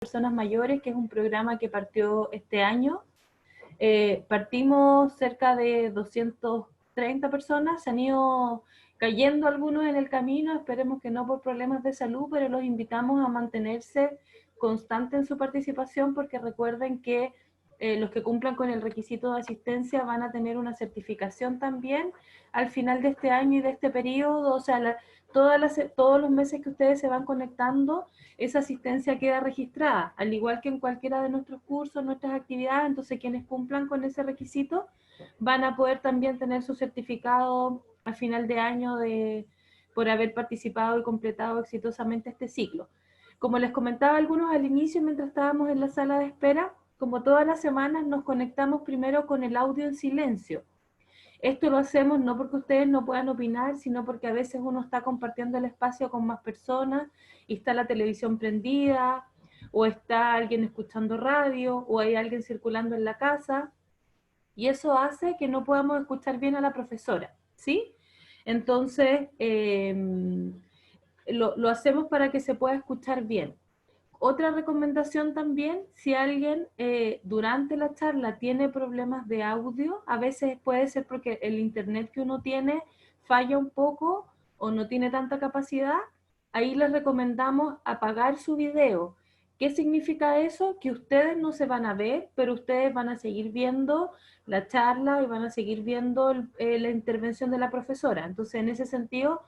personas mayores, que es un programa que partió este año. Partimos cerca de 230 personas, se han ido cayendo algunos en el camino, esperemos que no por problemas de salud, pero los invitamos a mantenerse constantes en su participación, porque recuerden que los que cumplan con el requisito de asistencia van a tener una certificación también al final de este año y de este periodo. O sea, todos los meses que ustedes se van conectando, esa asistencia queda registrada, al igual que en cualquiera de nuestros cursos, nuestras actividades. Entonces quienes cumplan con ese requisito van a poder también tener su certificado al final de año por haber participado y completado exitosamente este ciclo. Como les comentaba algunos al inicio, mientras estábamos en la sala de espera, como todas las semanas nos conectamos primero con el audio en silencio. Esto lo hacemos no porque ustedes no puedan opinar, sino porque a veces uno está compartiendo el espacio con más personas y está la televisión prendida, o está alguien escuchando radio, o hay alguien circulando en la casa, y eso hace que no podamos escuchar bien a la profesora, ¿sí? Entonces, lo hacemos para que se pueda escuchar bien. Otra recomendación también, si alguien durante la charla tiene problemas de audio, a veces puede ser porque el internet que uno tiene falla un poco o no tiene tanta capacidad, ahí les recomendamos apagar su video. ¿Qué significa eso? Que ustedes no se van a ver, pero ustedes van a seguir viendo la charla y van a seguir viendo la intervención de la profesora. Entonces, en ese sentido,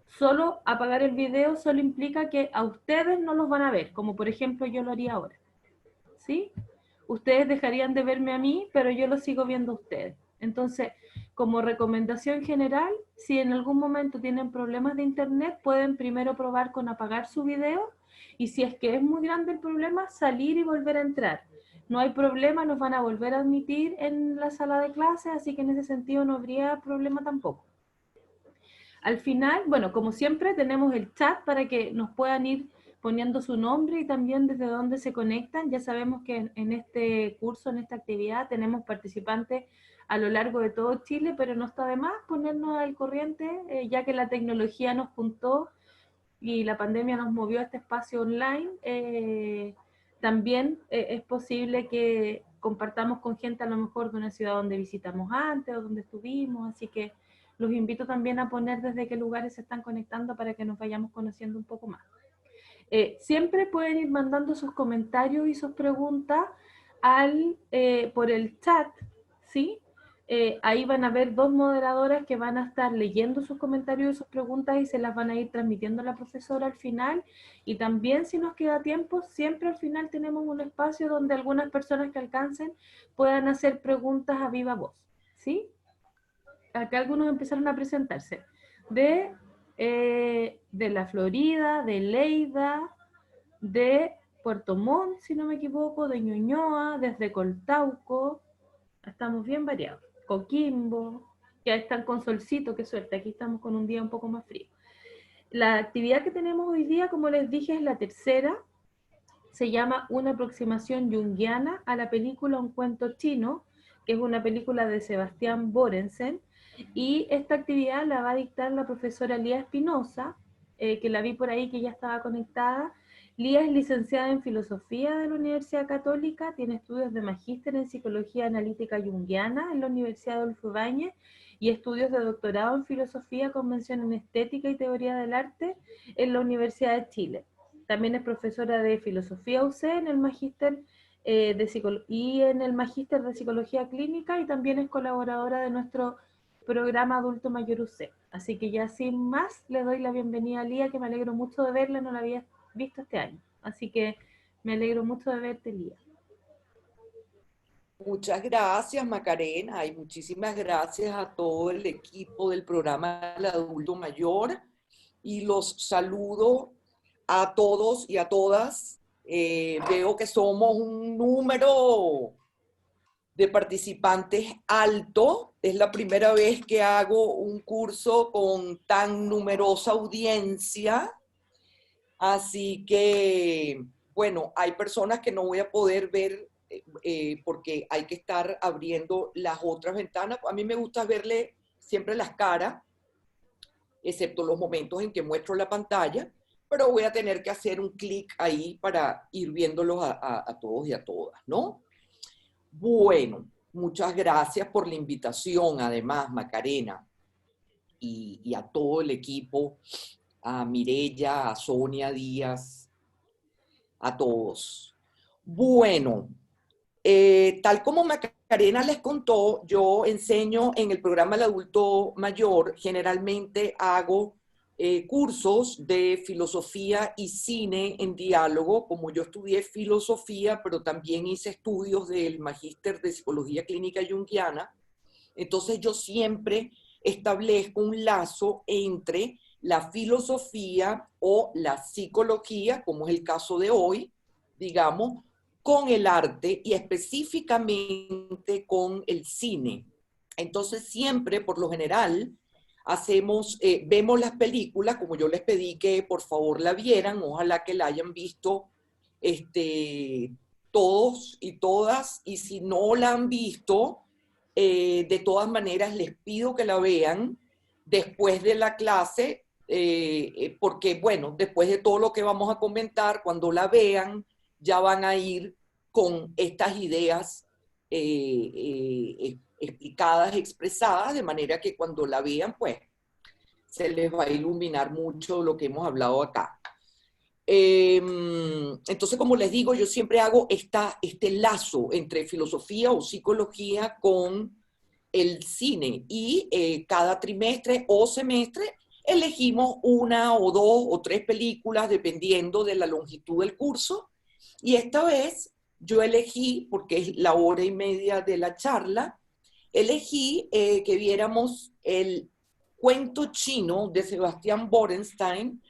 solo apagar el video solo implica que a ustedes no los van a ver, como por ejemplo yo lo haría ahora, ¿sí? Ustedes dejarían de verme a mí, pero yo lo sigo viendo a ustedes. Entonces, como recomendación general, si en algún momento tienen problemas de internet, pueden primero probar con apagar su video, y si es que es muy grande el problema, salir y volver a entrar. No hay problema, nos van a volver a admitir en la sala de clases, así que en ese sentido no habría problema tampoco. Al final, bueno, como siempre, tenemos el chat para que nos puedan ir poniendo su nombre y también desde dónde se conectan. Ya sabemos que en este curso, en esta actividad, tenemos participantes a lo largo de todo Chile, pero no está de más ponernos al corriente, ya que la tecnología nos juntó y la pandemia nos movió a este espacio online. También es posible que compartamos con gente a lo mejor de una ciudad donde visitamos antes o donde estuvimos, así que los invito también a poner desde qué lugares se están conectando para que nos vayamos conociendo un poco más. Siempre pueden ir mandando sus comentarios y sus preguntas por el chat, ¿sí? Ahí van a ver dos moderadoras que van a estar leyendo sus comentarios y sus preguntas y se las van a ir transmitiendo a la profesora al final. Y también, si nos queda tiempo, siempre al final tenemos un espacio donde algunas personas que alcancen puedan hacer preguntas a viva voz, ¿sí? Acá algunos empezaron a presentarse. De la Florida, de Lleida, de Puerto Montt, si no me equivoco, de Ñuñoa, desde Coltauco, estamos bien variados. Coquimbo, ya están con solcito, qué suerte, aquí estamos con un día un poco más frío. La actividad que tenemos hoy día, como les dije, es la tercera, se llama Una aproximación junguiana a la película Un cuento chino, que es una película de Sebastián Borensen, y esta actividad la va a dictar la profesora Lía Espinosa, que la vi por ahí que ya estaba conectada. Lía es licenciada en Filosofía de la Universidad Católica, tiene estudios de magíster en Psicología Analítica Junguiana en la Universidad Adolfo Ibáñez y estudios de doctorado en Filosofía con mención en Estética y Teoría del Arte en la Universidad de Chile. También es profesora de Filosofía UC en el magíster y en el magíster de Psicología Clínica, y también es colaboradora de nuestro programa Adulto Mayor UC. Así que ya sin más, le doy la bienvenida a Lía, que me alegro mucho de verla, no la había visto este año. Así que me alegro mucho de verte, Lía. Muchas gracias, Macarena, y muchísimas gracias a todo el equipo del programa del adulto mayor. Y los saludo a todos y a todas. Veo que somos un número de participantes alto. Es la primera vez que hago un curso con tan numerosa audiencia. Así que, bueno, hay personas que no voy a poder ver porque hay que estar abriendo las otras ventanas. A mí me gusta verle siempre las caras, excepto los momentos en que muestro la pantalla, pero voy a tener que hacer un clic ahí para ir viéndolos a todos y a todas, ¿no? Bueno, muchas gracias por la invitación, además, Macarena, y a todo el equipo, a Mirella, a Sonia Díaz, a todos. Bueno, tal como Macarena les contó, yo enseño en el programa del adulto mayor, generalmente hago cursos de filosofía y cine en diálogo, como yo estudié filosofía, pero también hice estudios del magíster de psicología clínica junguiana, entonces yo siempre establezco un lazo entre la filosofía o la psicología, como es el caso de hoy, digamos, con el arte y específicamente con el cine. Entonces siempre, por lo general, vemos las películas, como yo les pedí que por favor la vieran, ojalá que la hayan visto todos y todas, y si no la han visto, de todas maneras les pido que la vean después de la clase, porque bueno, después de todo lo que vamos a comentar, cuando la vean, ya van a ir con estas ideas explicadas, expresadas, de manera que cuando la vean, pues, se les va a iluminar mucho lo que hemos hablado acá. Entonces, como les digo, yo siempre hago este lazo entre filosofía o psicología con el cine y cada trimestre o semestre elegimos una o dos o tres películas dependiendo de la longitud del curso. Y esta vez yo elegí, porque es la hora y media de la charla, elegí que viéramos el cuento chino de Sebastián Borenstein,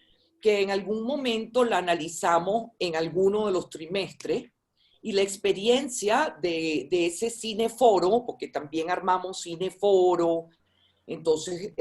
que en algún momento la analizamos en alguno de los trimestres, y la experiencia de ese cineforo, porque también armamos cineforo, entonces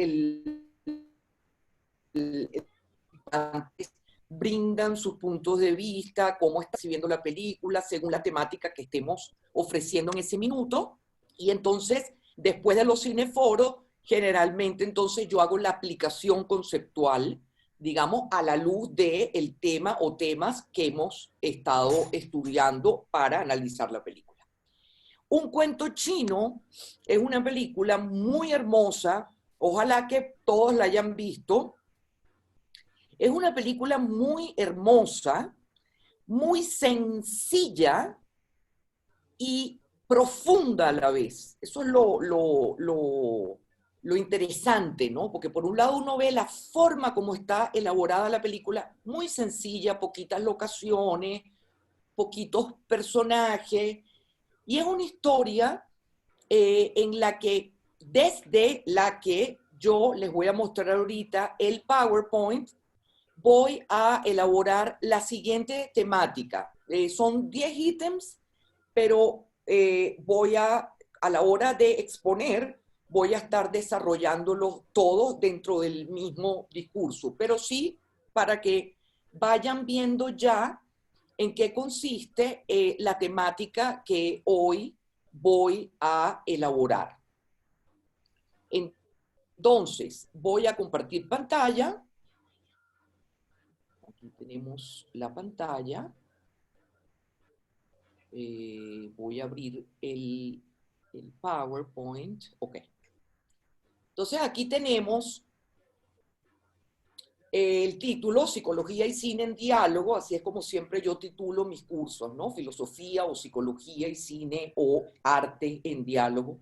brindan sus puntos de vista, cómo está viendo la película, según la temática que estemos ofreciendo en ese minuto. Y entonces, después de los cineforos, generalmente entonces yo hago la aplicación conceptual, digamos, a la luz del tema o temas que hemos estado estudiando para analizar la película. Un cuento chino es una película muy hermosa, ojalá que todos la hayan visto. Es una película muy hermosa, muy sencilla y profunda a la vez. Eso es lo interesante, ¿no? Porque por un lado uno ve la forma como está elaborada la película, muy sencilla, poquitas locaciones, poquitos personajes, y es una historia en la que, desde la que yo les voy a mostrar ahorita el PowerPoint, voy a elaborar la siguiente temática. Son 10 ítems, pero a la hora de exponer, voy a estar desarrollándolos todos dentro del mismo discurso, pero sí para que vayan viendo ya en qué consiste la temática que hoy voy a elaborar. Entonces, voy a compartir pantalla. Aquí tenemos la pantalla. Voy a abrir el PowerPoint. Ok. Entonces aquí tenemos el título, Psicología y Cine en Diálogo, así es como siempre yo titulo mis cursos, ¿no? Filosofía o Psicología y Cine o Arte en Diálogo.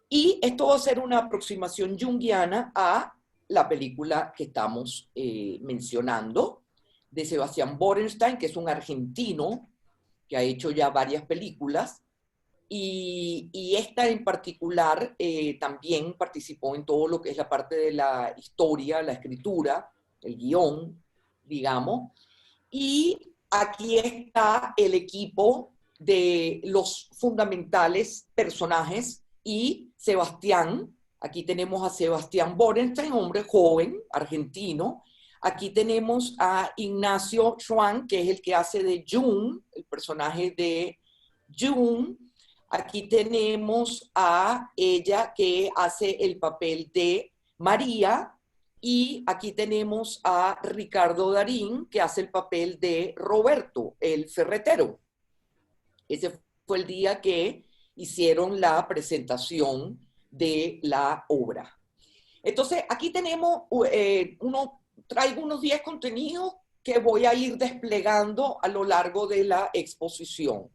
Y esto va a ser una aproximación junguiana a la película que estamos mencionando, de Sebastián Borenstein, que es un argentino que ha hecho ya varias películas, y esta en particular también participó en todo lo que es la parte de la historia, la escritura, el guión, digamos, y aquí está el equipo de los fundamentales personajes y Sebastián. Aquí tenemos a Sebastián Borenstein, hombre joven, argentino. Aquí tenemos a Ignacio Schwan, que es el que hace de June, el personaje de June. Aquí tenemos a ella que hace el papel de María, Y aquí tenemos a Ricardo Darín, que hace el papel de Roberto, el ferretero. Ese fue el día que hicieron la presentación de la obra. Entonces, aquí tenemos, traigo unos 10 contenidos que voy a ir desplegando a lo largo de la exposición.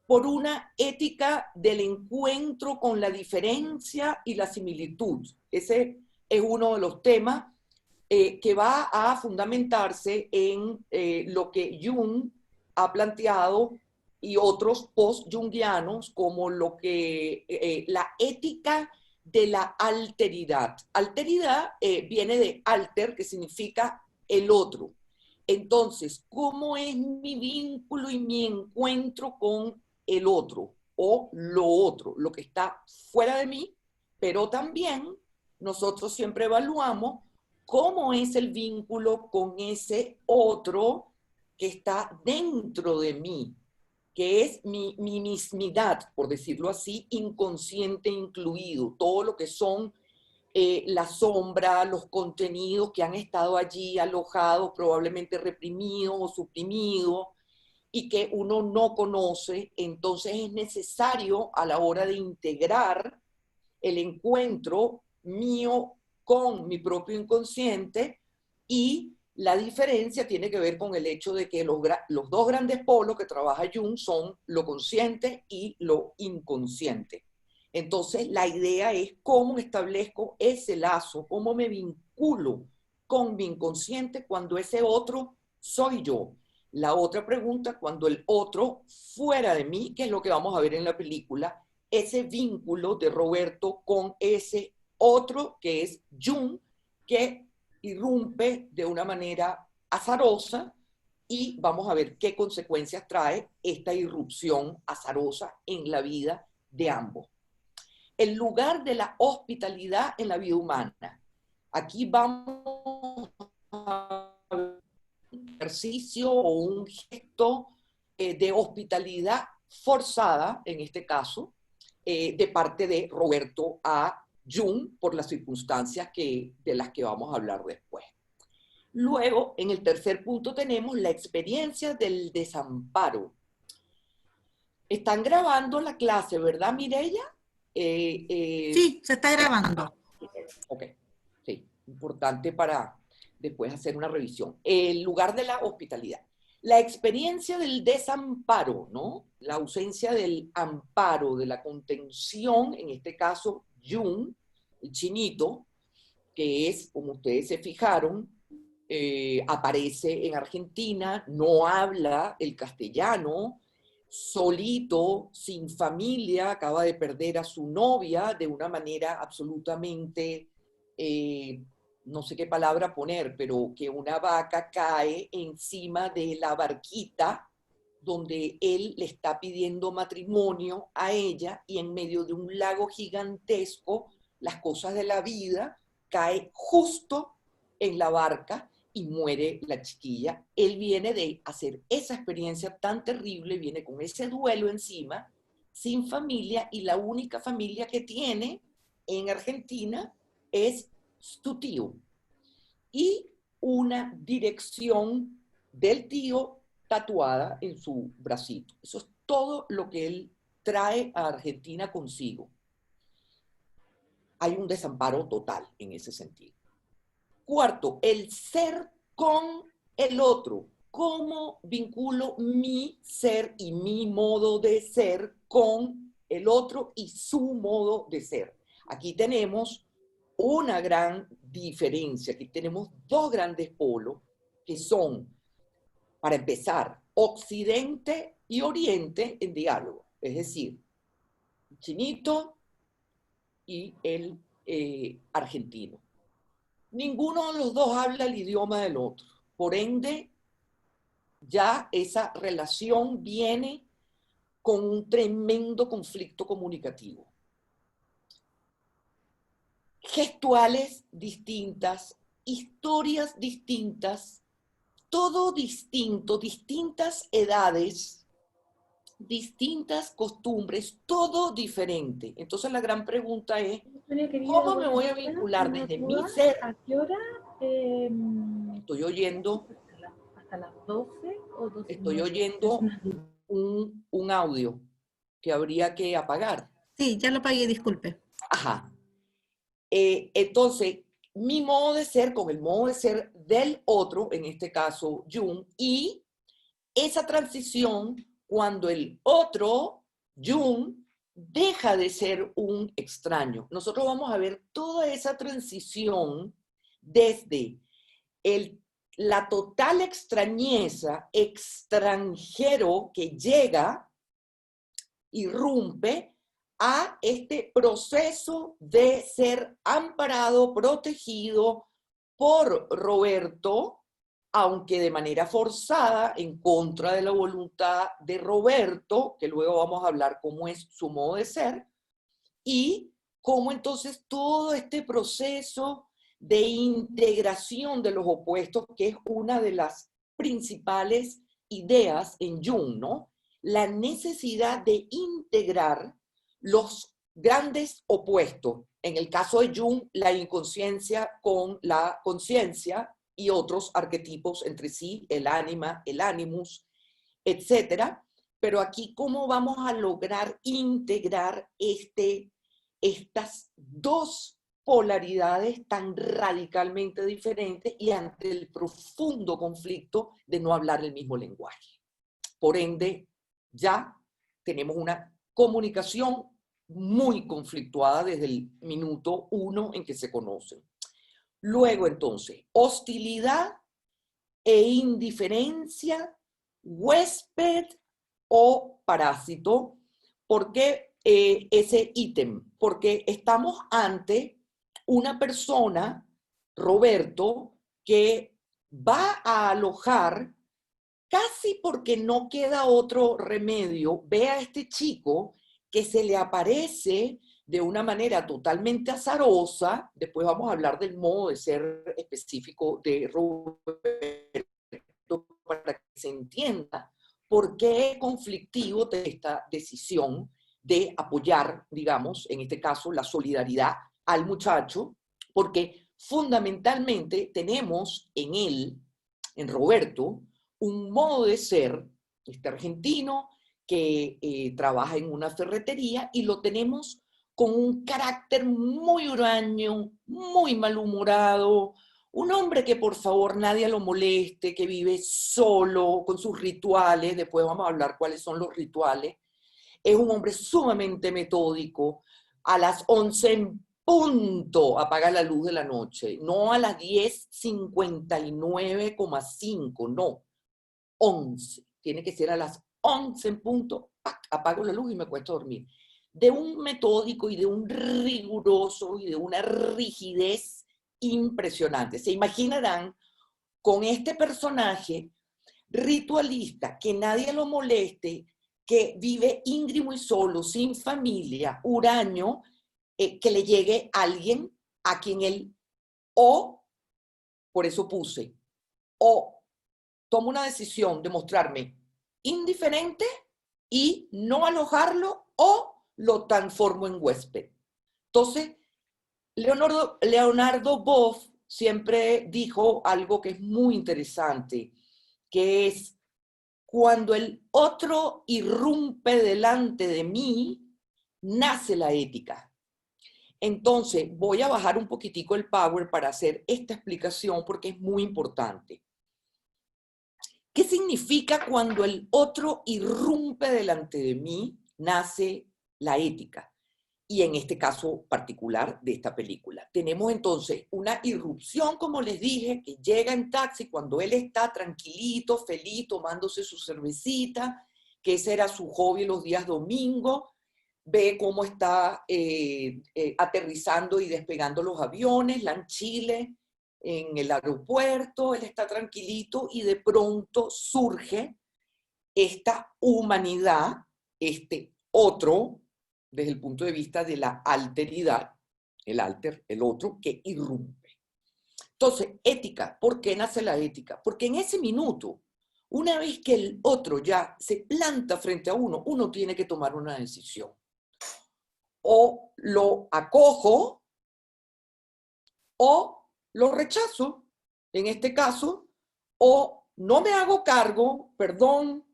Por una ética del encuentro con la diferencia y la similitud. Ese es uno de los temas que va a fundamentarse en lo que Jung ha planteado y otros post-jungianos como lo que la ética de la alteridad. Alteridad viene de alter, que significa el otro. Entonces, ¿cómo es mi vínculo y mi encuentro con el otro o lo otro, lo que está fuera de mí? Pero también nosotros siempre evaluamos cómo es el vínculo con ese otro que está dentro de mí, que es mi mismidad, por decirlo así, inconsciente incluido, todo lo que son la sombra, los contenidos que han estado allí alojados, probablemente reprimidos o suprimidos, y que uno no conoce. Entonces es necesario a la hora de integrar el encuentro mío con mi propio inconsciente, y la diferencia tiene que ver con el hecho de que los dos grandes polos que trabaja Jung son lo consciente y lo inconsciente. Entonces, la idea es cómo establezco ese lazo, cómo me vinculo con mi inconsciente cuando ese otro soy yo. La otra pregunta, cuando el otro fuera de mí, que es lo que vamos a ver en la película, ese vínculo de Roberto con ese otro que es Jung, que irrumpe de una manera azarosa, y vamos a ver qué consecuencias trae esta irrupción azarosa en la vida de ambos. El lugar de la hospitalidad en la vida humana. Aquí vamos a ver un ejercicio o un gesto de hospitalidad forzada, en este caso, de parte de Roberto a Jung por las circunstancias de las que vamos a hablar después. Luego, en el tercer punto tenemos la experiencia del desamparo. Están grabando la clase, ¿verdad, Mireya? Sí, se está grabando. Ok, sí, importante para después hacer una revisión. El lugar de la hospitalidad. La experiencia del desamparo, ¿no? La ausencia del amparo, de la contención, en este caso Jung, el chinito, que es, como ustedes se fijaron, aparece en Argentina, no habla el castellano, solito, sin familia, acaba de perder a su novia de una manera absolutamente, no sé qué palabra poner, pero que una vaca cae encima de la barquita donde él le está pidiendo matrimonio a ella, y en medio de un lago gigantesco, las cosas de la vida, cae justo en la barca y muere la chiquilla. Él viene de hacer esa experiencia tan terrible, viene con ese duelo encima, sin familia, y la única familia que tiene en Argentina es su tío. Y una dirección del tío tatuada en su bracito. Eso es todo lo que él trae a Argentina consigo. Hay un desamparo total en ese sentido. Cuarto, el ser con el otro. ¿Cómo vinculo mi ser y mi modo de ser con el otro y su modo de ser? Aquí tenemos una gran diferencia. Aquí tenemos dos grandes polos que son, para empezar, Occidente y Oriente en diálogo. Es decir, chinito y el argentino. Ninguno de los dos habla el idioma del otro. Por ende, ya esa relación viene con un tremendo conflicto comunicativo. Gestuales distintas, historias distintas, todo distinto, distintas edades, distintas costumbres, todo diferente. Entonces la gran pregunta es, ¿cómo me voy a vincular desde mi ser? ¿A qué hora? Estoy oyendo. ¿Hasta las 12 o 12? Estoy oyendo un audio que habría que apagar. Sí, ya lo apagué, disculpe. Ajá. Entonces, mi modo de ser con el modo de ser del otro, en este caso Jung, y esa transición cuando el otro, Jung, deja de ser un extraño. Nosotros vamos a ver toda esa transición desde la total extrañeza, extranjero que llega, irrumpe, a este proceso de ser amparado, protegido por Roberto, aunque de manera forzada, en contra de la voluntad de Roberto, que luego vamos a hablar cómo es su modo de ser, y cómo entonces todo este proceso de integración de los opuestos, que es una de las principales ideas en Jung, ¿no? La necesidad de integrar los grandes opuestos. En el caso de Jung, la inconsciencia con la conciencia y otros arquetipos entre sí, el ánima, el animus, etcétera. Pero aquí, ¿cómo vamos a lograr integrar estas dos polaridades tan radicalmente diferentes y ante el profundo conflicto de no hablar el mismo lenguaje? Por ende, ya tenemos una comunicación muy conflictuada desde el minuto 1 en que se conocen. Luego, entonces, hostilidad e indiferencia, huésped o parásito. ¿Por qué ese ítem? Porque estamos ante una persona, Roberto, que va a alojar, casi porque no queda otro remedio, ve a este chico que se le aparece de una manera totalmente azarosa. Después vamos a hablar del modo de ser específico de Roberto para que se entienda por qué es conflictivo esta decisión de apoyar, digamos, en este caso, la solidaridad al muchacho, porque fundamentalmente tenemos en él, en Roberto, un modo de ser, este argentino que trabaja en una ferretería, y lo tenemos con un carácter muy huraño, muy malhumorado, un hombre que por favor nadie lo moleste, que vive solo con sus rituales. Después vamos a hablar cuáles son los rituales. Es un hombre sumamente metódico. A las 11 en punto apaga la luz de la noche, no a las 10:59,5, no, 11. Tiene que ser a las 11 en punto, ¡pac!, apago la luz y me cuesto a dormir. De un metódico y de un riguroso y de una rigidez impresionante. Se imaginarán con este personaje ritualista, que nadie lo moleste, que vive íngrimo y solo, sin familia, huraño, que le llegue alguien a quien él, o, por eso puse, o toma una decisión de mostrarme indiferente y no alojarlo, o lo transformo en huésped. Entonces, Leonardo Boff siempre dijo algo que es muy interesante, que es: cuando el otro irrumpe delante de mí, nace la ética. Entonces, voy a bajar un poquitico el power para hacer esta explicación porque es muy importante. ¿Qué significa cuando el otro irrumpe delante de mí? Nace la ética. Y en este caso particular de esta película, tenemos entonces una irrupción, como les dije, que llega en taxi cuando él está tranquilito, feliz, tomándose su cervecita, que ese era su hobby los días domingos. Ve cómo está aterrizando y despegando los aviones, Chile, en el aeropuerto. Él está tranquilito y de pronto surge esta humanidad, este otro, desde el punto de vista de la alteridad, el alter, el otro, que irrumpe. Entonces, ética. ¿Por qué nace la ética? Porque en ese minuto, Una vez que el otro ya se planta frente a uno, uno tiene que tomar una decisión. O lo acojo o lo rechazo, en este caso, o no me hago cargo, perdón,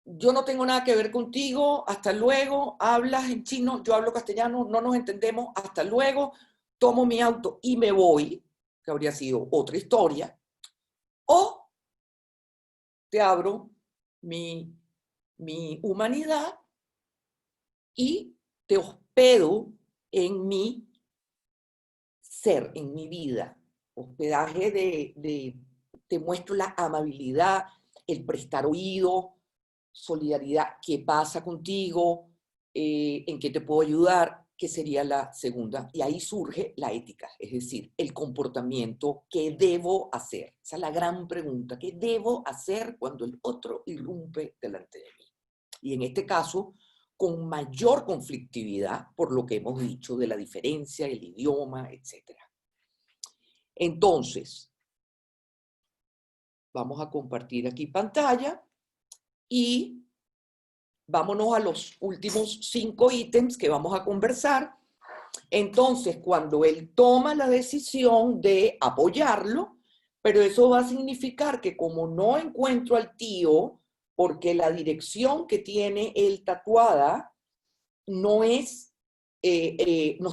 yo no tengo nada que ver contigo, hasta luego, hablas en chino, yo hablo castellano, no nos entendemos, hasta luego, tomo mi auto y me voy, que habría sido otra historia, o te abro mi humanidad y te hospedo en mi ser, en mi vida. Hospedaje te muestro la amabilidad, el prestar oído, solidaridad, qué pasa contigo, en qué te puedo ayudar, que sería la segunda. Y ahí surge la ética, es decir, el comportamiento que debo hacer. Esa es la gran pregunta, ¿qué debo hacer cuando el otro irrumpe delante de mí? Y en este caso, con mayor conflictividad, por lo que hemos dicho de la diferencia, el idioma, etc. Entonces, vamos a compartir aquí pantalla y vámonos a los últimos 5 ítems que vamos a conversar. Entonces, cuando él toma la decisión de apoyarlo, pero eso va a significar que como no encuentro al tío, porque la dirección que tiene él tatuada no está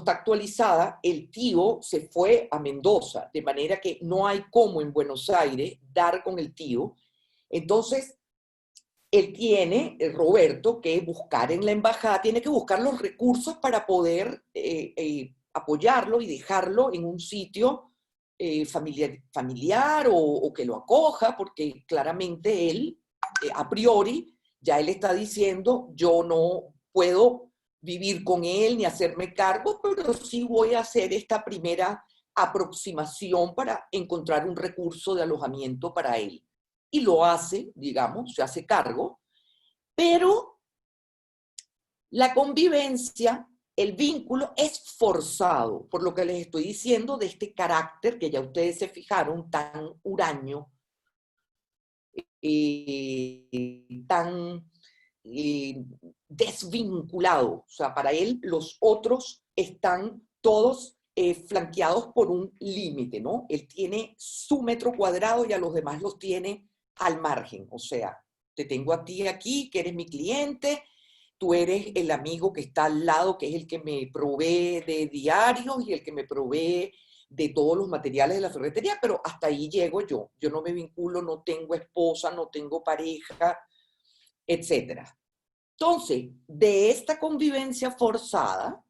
actualizada, el tío se fue a Mendoza, de manera que no hay cómo en Buenos Aires dar con el tío. Entonces, él tiene, Roberto, que buscar en la embajada, tiene que buscar los recursos para poder apoyarlo y dejarlo en un sitio familiar o que lo acoja, porque claramente él, a priori, ya él está diciendo, yo no puedo vivir con él ni hacerme cargo, pero sí voy a hacer esta primera aproximación para encontrar un recurso de alojamiento para él. Y lo hace, digamos, se hace cargo, pero la convivencia, el vínculo es forzado, por lo que les estoy diciendo de este carácter que ya ustedes se fijaron, tan huraño, tan desvinculado. O sea, para él los otros están todos flanqueados por un límite, ¿no? Él tiene su metro cuadrado y a los demás los tiene al margen. O sea, te tengo a ti aquí, que eres mi cliente, tú eres el amigo que está al lado, que es el que me provee de diarios y el que me provee de todos los materiales de la ferretería, pero hasta ahí llego yo. Yo no me vinculo, no tengo esposa, no tengo pareja, etc. Entonces, de esta convivencia forzada,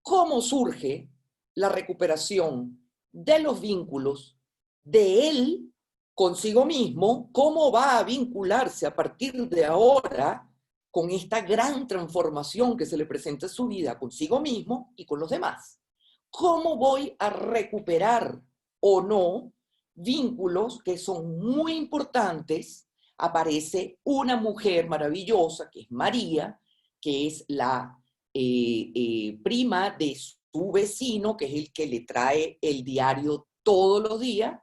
¿cómo surge la recuperación de los vínculos de él consigo mismo? ¿Cómo va a vincularse a partir de ahora con esta gran transformación que se le presenta en su vida consigo mismo y con los demás? ¿Cómo voy a recuperar o no vínculos que son muy importantes? Aparece una mujer maravillosa, que es María, que es la prima de su vecino, que es el que le trae el diario todos los días,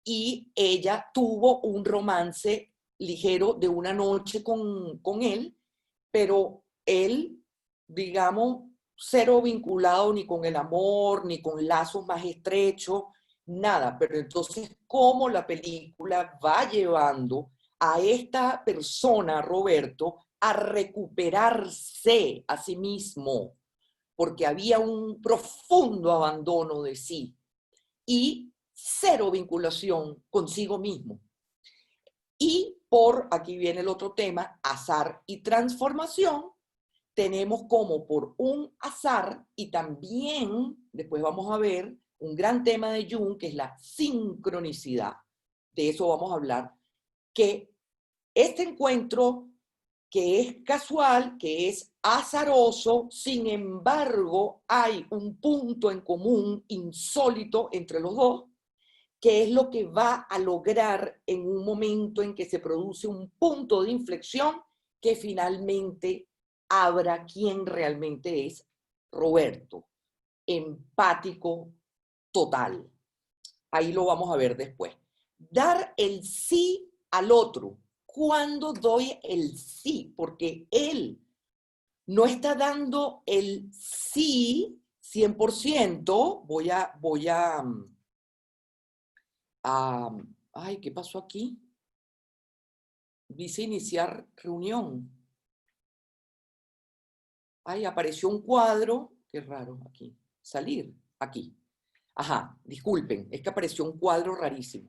y ella tuvo un romance ligero de una noche con él, pero él, digamos, cero vinculado ni con el amor, ni con lazos más estrechos, nada. Pero entonces, ¿cómo la película va llevando a esta persona, Roberto, a recuperarse a sí mismo? Porque había un profundo abandono de sí y cero vinculación consigo mismo. Y aquí viene el otro tema, azar y transformación, tenemos como por un azar, y también después vamos a ver un gran tema de Jung, que es la sincronicidad. De eso vamos a hablar, que este encuentro que es casual, que es azaroso, sin embargo, hay un punto en común insólito entre los dos, que es lo que va a lograr en un momento en que se produce un punto de inflexión que finalmente abra quién realmente es Roberto, empático total. Ahí lo vamos a ver después. Dar el sí al otro. ¿Cuándo doy el sí? Porque él no está dando el sí 100%. Ay, ¿qué pasó aquí? Dice iniciar reunión. Ay, apareció un cuadro. Qué raro aquí. Salir, aquí. Ajá, disculpen, es que apareció un cuadro rarísimo.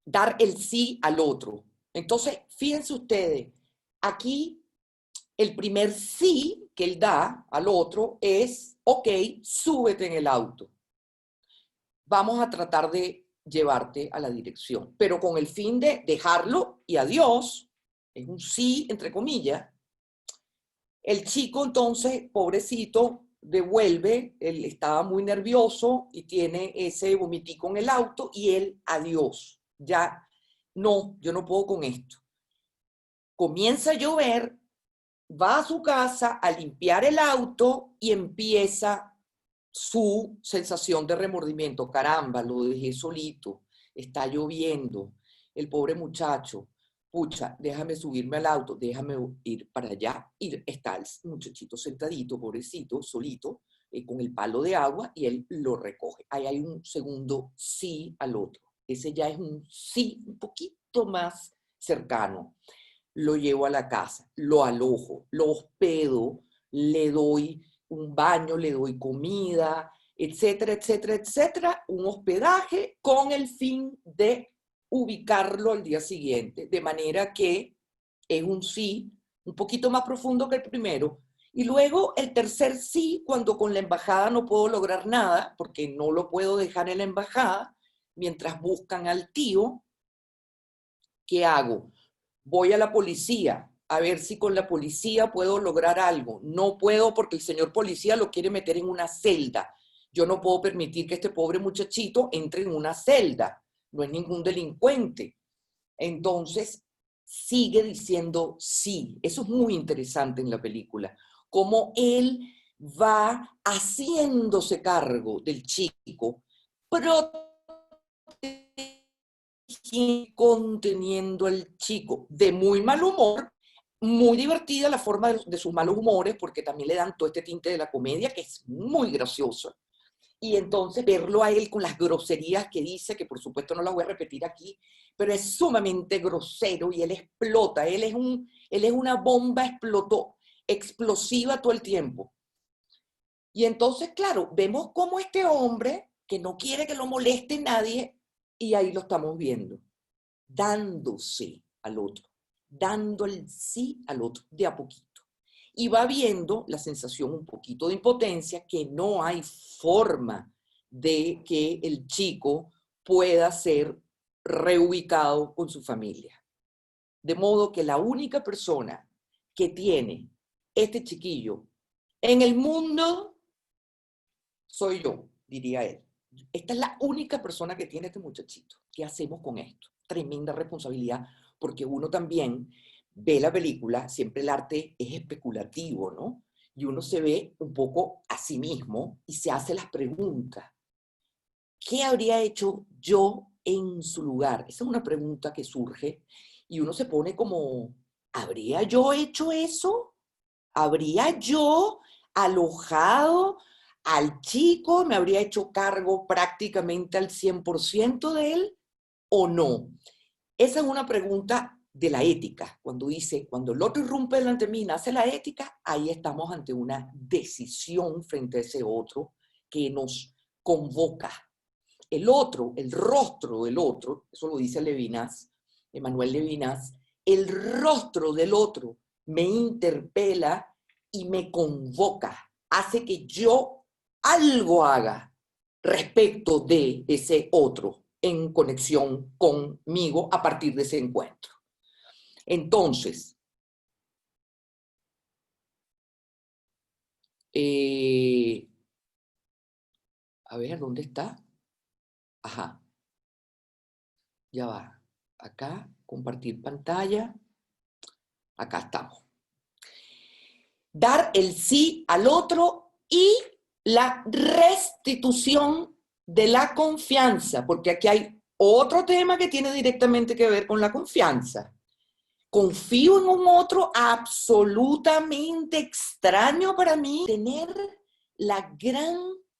Dar el sí al otro. Entonces, fíjense ustedes, aquí el primer sí que él da al otro es, ok, súbete en el auto. Vamos a tratar de llevarte a la dirección, pero con el fin de dejarlo y adiós, es un sí, entre comillas. El chico entonces, pobrecito, devuelve, él estaba muy nervioso y tiene ese vomitico en el auto y él, adiós, ya, no, yo no puedo con esto. Comienza a llover, va a su casa a limpiar el auto y empieza su sensación de remordimiento. Caramba, lo dejé solito, está lloviendo, el pobre muchacho, pucha, déjame subirme al auto, déjame ir para allá. Y está el muchachito sentadito, pobrecito, solito, con el palo de agua y él lo recoge. Ahí hay un segundo sí al otro. Ese ya es un sí un poquito más cercano. Lo llevo a la casa, lo alojo, lo hospedo, le doy un baño, le doy comida, etcétera, etcétera, etcétera, un hospedaje con el fin de ubicarlo al día siguiente, de manera que es un sí un poquito más profundo que el primero. Y luego el tercer sí, cuando con la embajada no puedo lograr nada, porque no lo puedo dejar en la embajada, mientras buscan al tío, ¿qué hago? Voy a la policía a ver si con la policía puedo lograr algo. No puedo porque el señor policía lo quiere meter en una celda. Yo no puedo permitir que este pobre muchachito entre en una celda. No es ningún delincuente. Entonces, sigue diciendo sí. Eso es muy interesante en la película. Cómo él va haciéndose cargo del chico, conteniendo al chico de muy mal humor, muy divertida la forma de sus malos humores, porque también le dan todo este tinte de la comedia, que es muy gracioso. Y entonces verlo a él con las groserías que dice, que por supuesto no las voy a repetir aquí, pero es sumamente grosero y él explota, él es una bomba explosiva todo el tiempo. Y entonces, claro, vemos cómo este hombre, que no quiere que lo moleste nadie, y ahí lo estamos viendo, dándose al otro, dando el sí al otro de a poquito. Y va viendo la sensación un poquito de impotencia, que no hay forma de que el chico pueda ser reubicado con su familia. De modo que la única persona que tiene este chiquillo en el mundo soy yo, diría él. Esta es la única persona que tiene este muchachito. ¿Qué hacemos con esto? Tremenda responsabilidad, porque uno también ve la película, siempre el arte es especulativo, ¿no? Y uno se ve un poco a sí mismo y se hace las preguntas. ¿Qué habría hecho yo en su lugar? Esa es una pregunta que surge y uno se pone como, ¿habría yo hecho eso? ¿Habría yo alojado al chico? ¿Me habría hecho cargo prácticamente al 100% de él o no? Esa es una pregunta de la ética. Cuando dice, cuando el otro irrumpe delante de mí y nace la ética, ahí estamos ante una decisión frente a ese otro que nos convoca. El otro, el rostro del otro, eso lo dice Levinas, Emmanuel Levinas, el rostro del otro me interpela y me convoca, hace que yo algo haga respecto de ese otro en conexión conmigo a partir de ese encuentro. Entonces, a ver, ¿dónde está? Ajá, ya va. Acá, compartir pantalla. Acá estamos. Dar el sí al otro y la restitución de la confianza, porque aquí hay otro tema que tiene directamente que ver con la confianza. Confío en un otro absolutamente extraño para mí. Tener la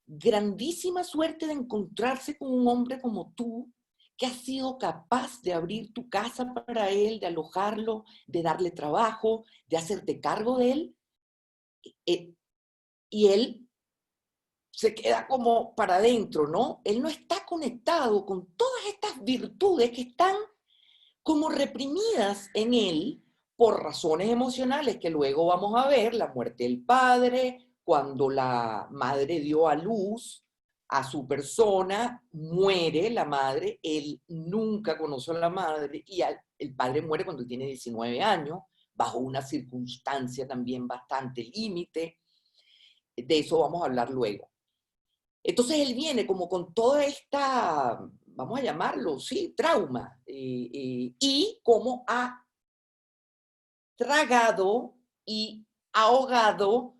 grandísima suerte de encontrarse con un hombre como tú, que has sido capaz de abrir tu casa para él, de alojarlo, de darle trabajo, de hacerte cargo de él. Y él se queda como para adentro, ¿no? Él no está conectado con todas estas virtudes que están como reprimidas en él por razones emocionales que luego vamos a ver, la muerte del padre, cuando la madre dio a luz a su persona, muere la madre, él nunca conoció a la madre y el padre muere cuando tiene 19 años, bajo una circunstancia también bastante límite. De eso vamos a hablar luego. Entonces él viene como con toda esta, vamos a llamarlo, sí, trauma, y como ha tragado y ahogado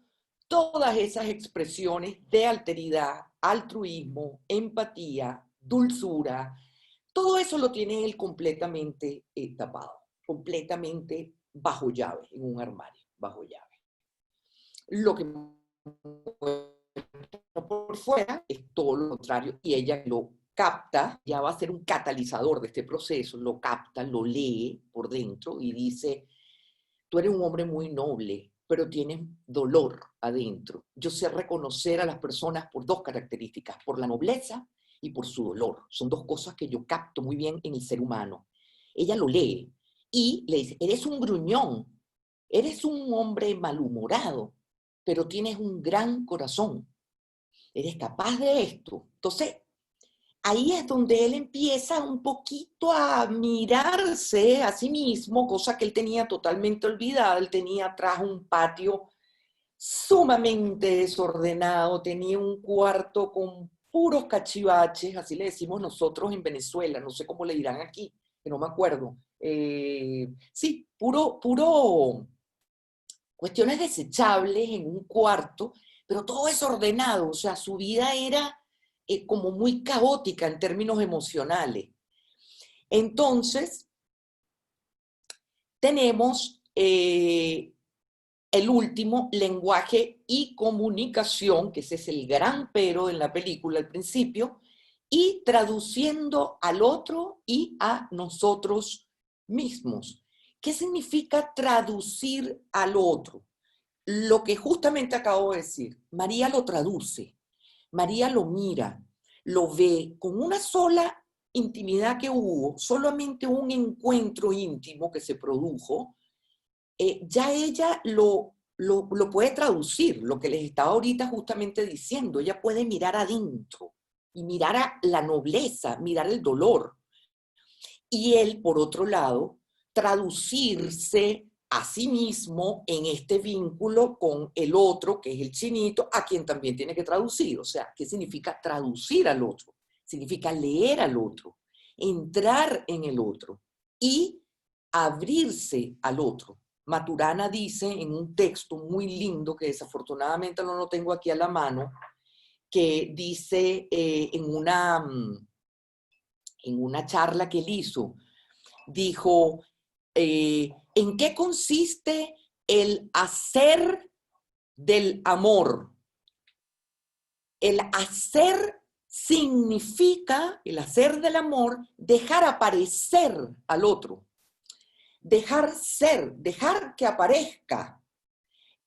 todas esas expresiones de alteridad, altruismo, empatía, dulzura, todo eso lo tiene él completamente tapado, completamente bajo llave, en un armario, bajo llave. Lo que por fuera es todo lo contrario y ella lo capta, ya va a ser un catalizador de este proceso, lo capta, lo lee por dentro y dice, tú eres un hombre muy noble, pero tienes dolor adentro. Yo sé reconocer a las personas por dos características, por la nobleza y por su dolor. Son dos cosas que yo capto muy bien en el ser humano. Ella lo lee y le dice, eres un gruñón, eres un hombre malhumorado, pero tienes un gran corazón. Eres capaz de esto. Entonces, ahí es donde él empieza un poquito a mirarse a sí mismo, cosa que él tenía totalmente olvidada. Él tenía atrás un patio sumamente desordenado, tenía un cuarto con puros cachivaches, así le decimos nosotros en Venezuela, no sé cómo le dirán aquí, que no me acuerdo. Sí, puro cuestiones desechables en un cuarto, pero todo desordenado, o sea, su vida era como muy caótica en términos emocionales. Entonces, tenemos el último, lenguaje y comunicación, que ese es el gran pero en la película al principio, y traduciendo al otro y a nosotros mismos. ¿Qué significa traducir al otro? Lo que justamente acabo de decir, María lo traduce, María lo mira, lo ve con una sola intimidad que hubo, solamente un encuentro íntimo que se produjo, ya ella lo puede traducir, lo que les estaba ahorita justamente diciendo, ella puede mirar adentro y mirar a la nobleza, mirar el dolor. Y él, por otro lado, traducirse a sí mismo en este vínculo con el otro, que es el chinito, a quien también tiene que traducir. O sea, ¿qué significa traducir al otro? Significa leer al otro, entrar en el otro y abrirse al otro. Maturana dice en un texto muy lindo, que desafortunadamente no lo tengo aquí a la mano, que dice en una charla que él hizo, dijo, ¿en qué consiste el hacer del amor? El hacer significa, el hacer del amor, dejar aparecer al otro. Dejar ser, dejar que aparezca.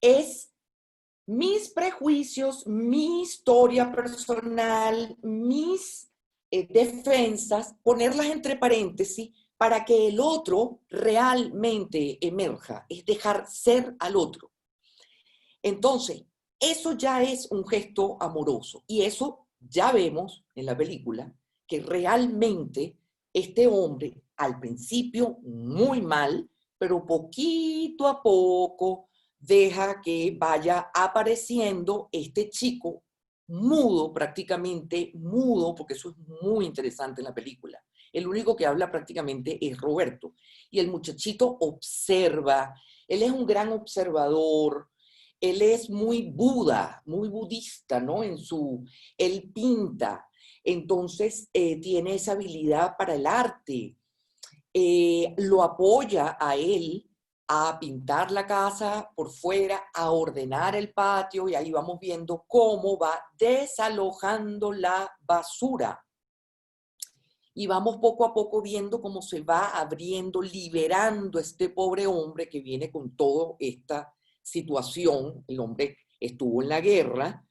Es mis prejuicios, mi historia personal, mis defensas, ponerlas entre paréntesis para que el otro realmente emerja, es dejar ser al otro. Entonces, eso ya es un gesto amoroso y eso ya vemos en la película que realmente este hombre al principio muy mal, pero poquito a poco deja que vaya apareciendo este chico mudo, prácticamente mudo, porque eso es muy interesante en la película. El único que habla prácticamente es Roberto. Y el muchachito observa, él es un gran observador, él es muy Buda, muy budista, ¿no? Él pinta, Entonces tiene esa habilidad para el arte. Lo apoya a él a pintar la casa por fuera, a ordenar el patio, y ahí vamos viendo cómo va desalojando la basura. Y vamos poco a poco viendo cómo se va abriendo, liberando este pobre hombre que viene con toda esta situación. El hombre estuvo en la guerra,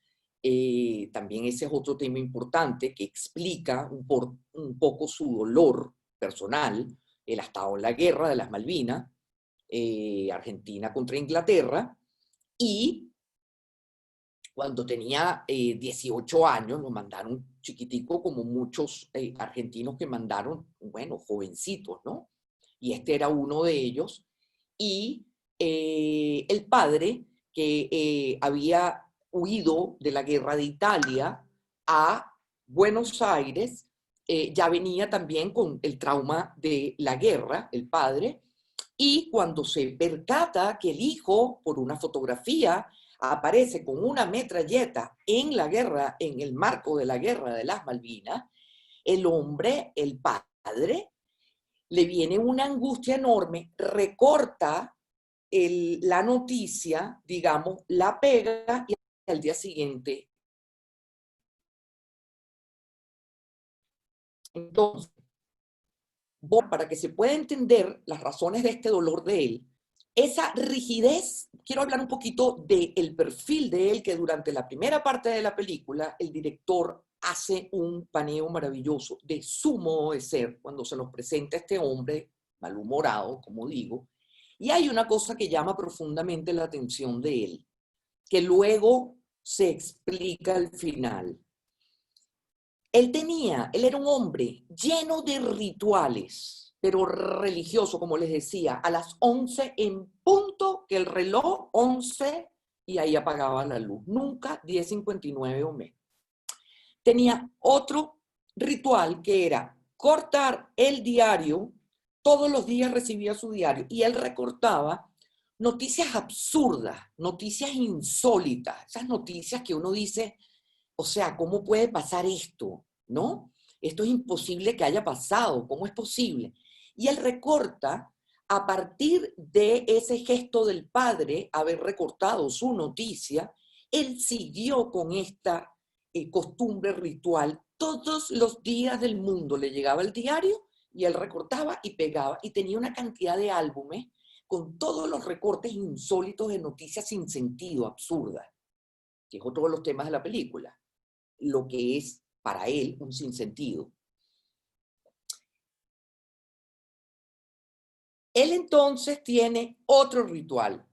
también ese es otro tema importante que explica un poco su dolor personal. Él ha estado en la guerra de las Malvinas, Argentina contra Inglaterra, y cuando tenía 18 años, lo mandaron chiquitico, como muchos argentinos que mandaron, bueno, jovencitos, ¿no? Y este era uno de ellos. Y el padre, que había huido de la guerra de Italia a Buenos Aires, ya venía también con el trauma de la guerra, el padre, y cuando se percata que el hijo, por una fotografía, aparece con una metralleta en la guerra, en el marco de la guerra de las Malvinas, el hombre, el padre, le viene una angustia enorme, recorta la noticia, digamos, la pega y al día siguiente. Entonces, para que se pueda entender las razones de este dolor de él, esa rigidez, quiero hablar un poquito del perfil de él, que durante la primera parte de la película el director hace un paneo maravilloso de su modo de ser cuando se nos presenta este hombre malhumorado, como digo, y hay una cosa que llama profundamente la atención de él, que luego se explica al final. Él era un hombre lleno de rituales, pero religioso, como les decía, a las 11 en punto, que el reloj 11 y ahí apagaba la luz. Nunca 10:59 o menos. Tenía otro ritual que era cortar el diario. Todos los días recibía su diario y él recortaba noticias absurdas, noticias insólitas, esas noticias que uno dice, o sea, ¿cómo puede pasar esto? ¿No? Esto es imposible que haya pasado. ¿Cómo es posible? Y él recorta, a partir de ese gesto del padre, haber recortado su noticia, él siguió con esta costumbre ritual. Todos los días del mundo le llegaba el diario y él recortaba y pegaba. Y tenía una cantidad de álbumes con todos los recortes insólitos de noticias sin sentido, absurdas, que es otro de los temas de la película. Lo que es para él un sinsentido. Él entonces tiene otro ritual.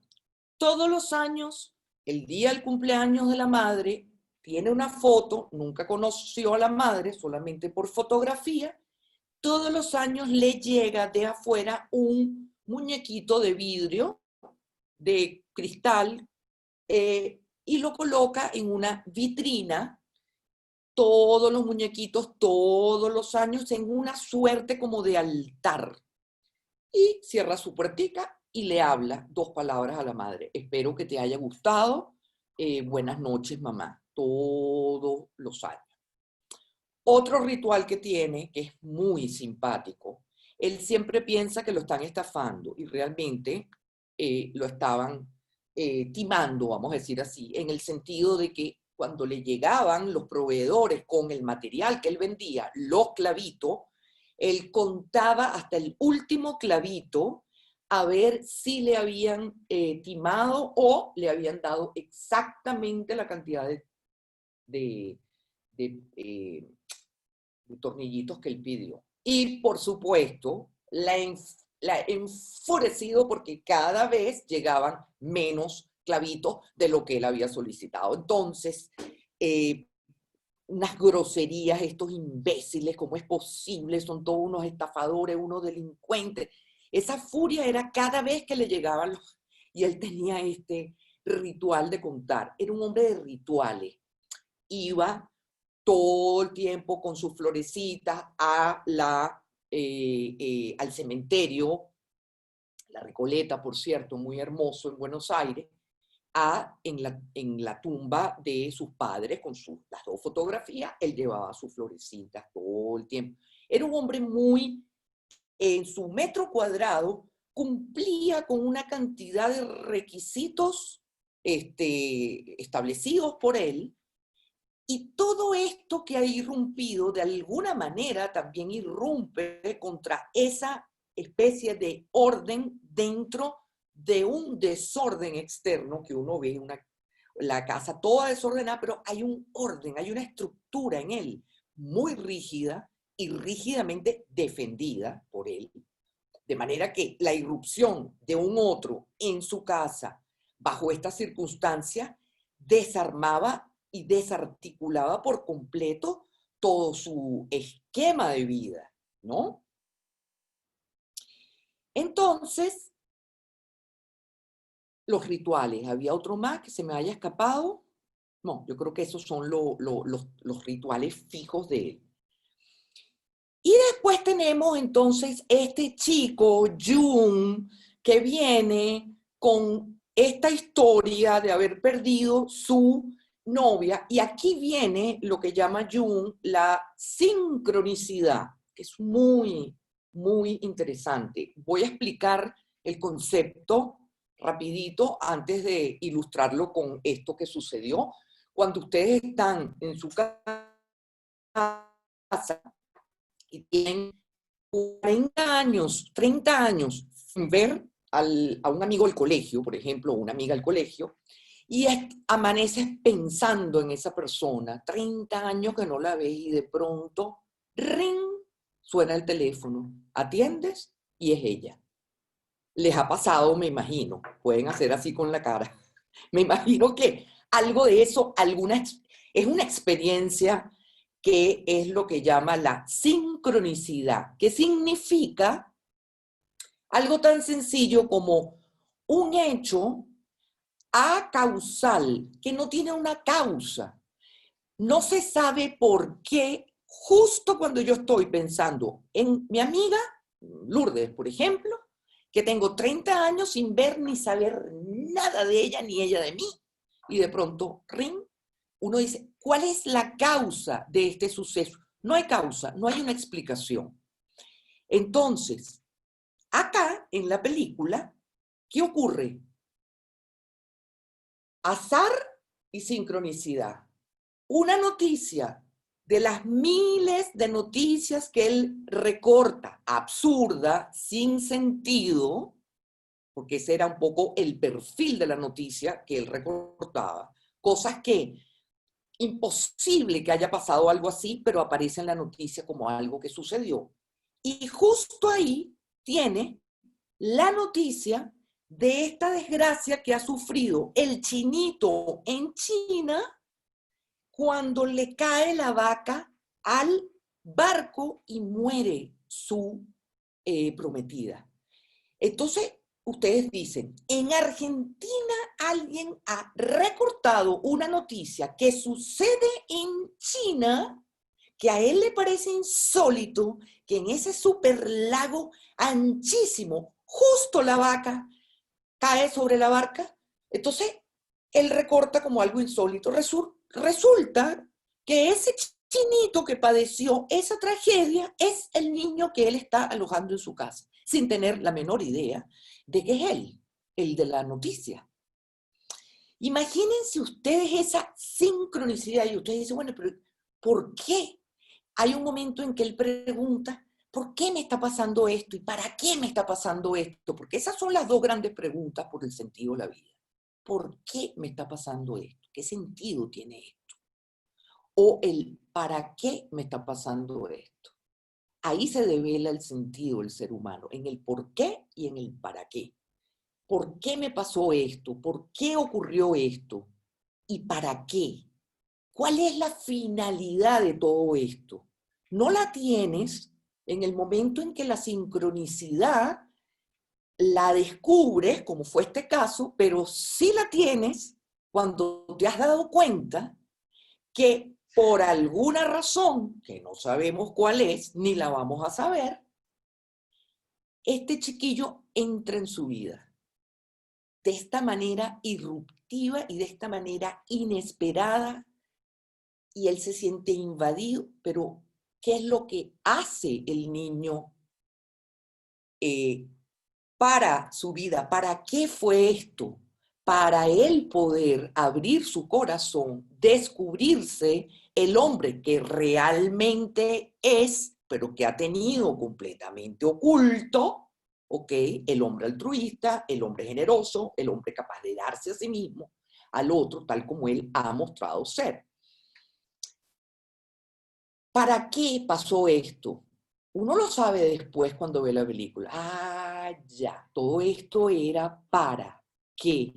Todos los años, el día del cumpleaños de la madre, tiene una foto, nunca conoció a la madre, solamente por fotografía. Todos los años le llega de afuera un muñequito de vidrio, de cristal, y lo coloca en una vitrina. Todos los muñequitos, todos los años, en una suerte como de altar. Y cierra su puertica y le habla 2 palabras a la madre. Espero que te haya gustado. Buenas noches, mamá. Todos los años. Otro ritual que tiene, que es muy simpático, él siempre piensa que lo están estafando y realmente lo estaban timando, vamos a decir así, en el sentido de que cuando le llegaban los proveedores con el material que él vendía, los clavitos, él contaba hasta el último clavito a ver si le habían timado o le habían dado exactamente la cantidad de tornillitos que él pidió. Y por supuesto, la enfurecido porque cada vez llegaban menos clavitos de lo que él había solicitado. Entonces, unas groserías, estos imbéciles, ¿cómo es posible? Son todos unos estafadores, unos delincuentes. Esa furia era cada vez que le llegaban los... Y él tenía este ritual de contar. Era un hombre de rituales. Iba todo el tiempo con sus florecitas al cementerio, la Recoleta, por cierto, muy hermoso en Buenos Aires, en la tumba de sus padres con las dos fotografías. Él llevaba sus florecitas todo el tiempo. Era un hombre muy, en su metro cuadrado, cumplía con una cantidad de requisitos establecidos por él, y todo esto que ha irrumpido, de alguna manera también irrumpe contra esa especie de orden dentro de un desorden externo que uno ve, la casa toda desordenada, pero hay un orden, hay una estructura en él muy rígida y rígidamente defendida por él. De manera que la irrupción de un otro en su casa bajo esta circunstancia desarmaba y desarticulaba por completo todo su esquema de vida, ¿no? Entonces, los rituales. ¿Había otro más que se me haya escapado? No, yo creo que esos son los rituales fijos de él. Y después tenemos entonces este chico, Jung, que viene con esta historia de haber perdido su novia. Y aquí viene lo que llama Jung la sincronicidad, que es muy, muy interesante. Voy a explicar el concepto rapidito antes de ilustrarlo con esto que sucedió. Cuando ustedes están en su casa y tienen 40 años, 30 años sin ver a un amigo del colegio, por ejemplo, o una amiga del colegio, y amaneces pensando en esa persona, 30 años que no la ves, y de pronto, ring, suena el teléfono, atiendes y es ella. Les ha pasado, me imagino, pueden hacer así con la cara. Me imagino que algo de eso, es una experiencia que es lo que llama la sincronicidad, que significa algo tan sencillo como un hecho acausal, que no tiene una causa. No se sabe por qué, justo cuando yo estoy pensando en mi amiga Lourdes, por ejemplo, que tengo 30 años sin ver ni saber nada de ella, ni ella de mí, y de pronto, ring, uno dice, ¿cuál es la causa de este suceso? No hay causa, no hay una explicación. Entonces, acá en la película, ¿qué ocurre? Azar y sincronicidad. Una noticia de las miles de noticias que él recorta, absurda, sin sentido, porque ese era un poco el perfil de la noticia que él recortaba, cosas que imposible que haya pasado algo así, pero aparece en la noticia como algo que sucedió. Y justo ahí tiene la noticia de esta desgracia que ha sufrido el chinito en China cuando le cae la vaca al barco y muere su prometida. Entonces, ustedes dicen, en Argentina alguien ha recortado una noticia que sucede en China, que a él le parece insólito, que en ese super lago anchísimo, justo la vaca cae sobre la barca. Entonces, él recorta como algo insólito. Resulta que ese chinito que padeció esa tragedia es el niño que él está alojando en su casa, sin tener la menor idea de que es él, el de la noticia. Imagínense ustedes esa sincronicidad y ustedes dicen, bueno, pero ¿por qué? Hay un momento en que él pregunta, ¿por qué me está pasando esto? ¿Y para qué me está pasando esto? Porque esas son las dos grandes preguntas por el sentido de la vida. ¿Por qué me está pasando esto? ¿Qué sentido tiene esto? O el ¿para qué me está pasando esto? Ahí se devela el sentido del ser humano, en el por qué y en el para qué. ¿Por qué me pasó esto? ¿Por qué ocurrió esto? ¿Y para qué? ¿Cuál es la finalidad de todo esto? No la tienes en el momento en que la sincronicidad la descubres, como fue este caso, pero sí la tienes cuando te has dado cuenta que por alguna razón, que no sabemos cuál es, ni la vamos a saber, este chiquillo entra en su vida de esta manera efectiva y de esta manera inesperada, y él se siente invadido, pero ¿qué es lo que hace el niño para su vida? ¿Para qué fue esto? Para él poder abrir su corazón, descubrirse el hombre que realmente es, pero que ha tenido completamente oculto, ¿ok? El hombre altruista, el hombre generoso, el hombre capaz de darse a sí mismo, al otro, tal como él ha mostrado ser. ¿Para qué pasó esto? Uno lo sabe después cuando ve la película. Ah, ya, todo esto era para qué.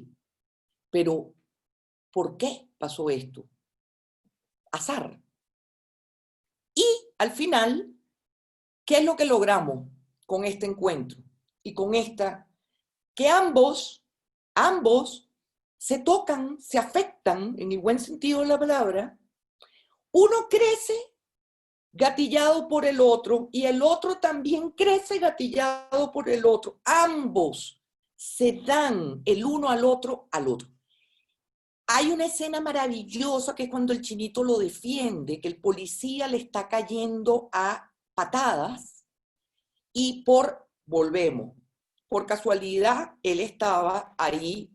Pero, ¿por qué pasó esto? Azar. Y al final, ¿qué es lo que logramos con este encuentro? Y con esta, que ambos se tocan, se afectan, en el buen sentido de la palabra. Uno crece gatillado por el otro y el otro también crece gatillado por el otro. Ambos se dan el uno al otro al otro. Hay una escena maravillosa que es cuando el chinito lo defiende, que el policía le está cayendo a patadas y volvemos, por casualidad él estaba ahí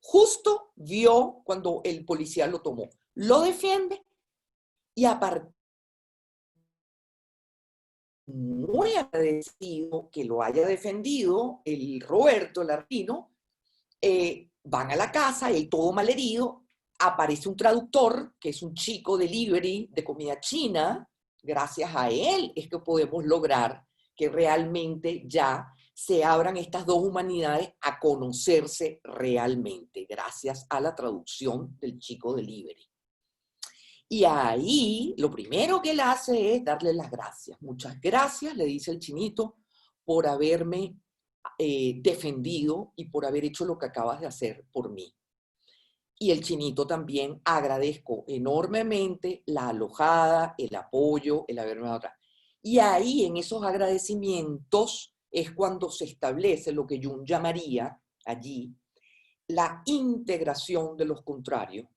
justo vio cuando el policía lo tomó. Lo defiende y aparte muy agradecido que lo haya defendido el Roberto, el argentino, van a la casa, él todo malherido, aparece un traductor, que es un chico delivery de comida china, gracias a él es que podemos lograr que realmente ya se abran estas dos humanidades a conocerse realmente, gracias a la traducción del chico delivery. Y ahí lo primero que él hace es darle las gracias. Muchas gracias, le dice el chinito, por haberme defendido y por haber hecho lo que acabas de hacer por mí. Y el chinito también agradezco enormemente la alojada, el apoyo, el haberme dado atrás. Y ahí en esos agradecimientos es cuando se establece lo que Jung llamaría allí la integración de los contrarios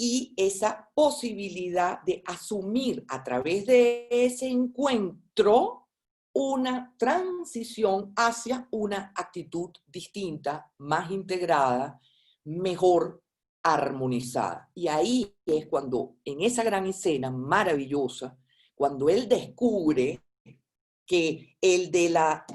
y esa posibilidad de asumir a través de ese encuentro una transición hacia una actitud distinta, más integrada, mejor armonizada. Y ahí es cuando, en esa gran escena maravillosa, cuando él descubre que el de la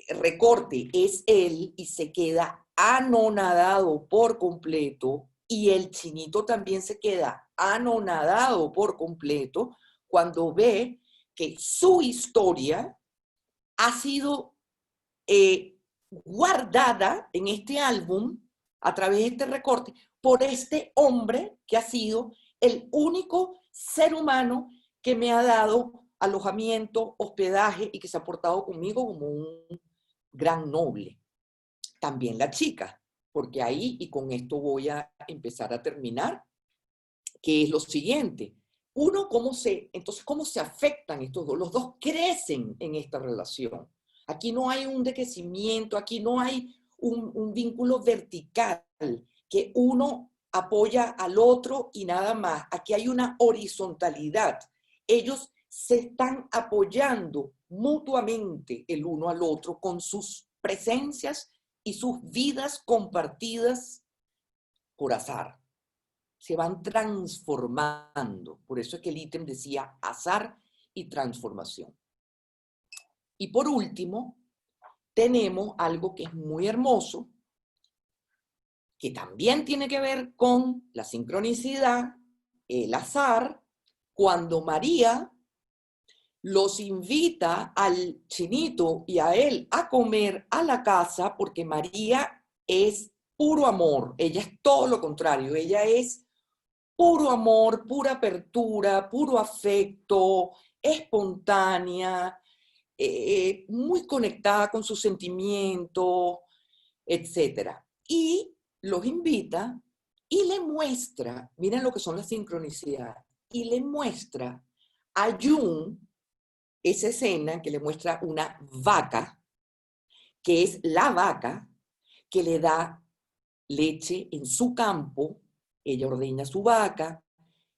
recorte es él y se queda anonadado por completo, y el chinito también se queda anonadado por completo cuando ve que su historia ha sido guardada en este álbum a través de este recorte por este hombre que ha sido el único ser humano que me ha dado alojamiento, hospedaje y que se ha portado conmigo como un gran noble. También la chica, porque ahí, y con esto voy a empezar a terminar, que es lo siguiente. Uno, ¿cómo se afectan estos dos? Los dos crecen en esta relación. Aquí no hay un decrecimiento, aquí no hay un vínculo vertical, que uno apoya al otro y nada más. Aquí hay una horizontalidad. Ellos se están apoyando mutuamente el uno al otro con sus presencias y sus vidas compartidas por azar. Se van transformando. Por eso es que el ítem decía azar y transformación. Y por último, tenemos algo que es muy hermoso, que también tiene que ver con la sincronicidad, el azar, cuando María los invita al chinito y a él a comer a la casa, porque María es puro amor, ella es todo lo contrario, ella es puro amor, pura apertura, puro afecto, espontánea, muy conectada con sus sentimientos, etc. Y los invita y le muestra, miren lo que son las sincronicidades, y le muestra a Jung esa escena que le muestra una vaca, que es la vaca que le da leche en su campo, ella ordeña su vaca,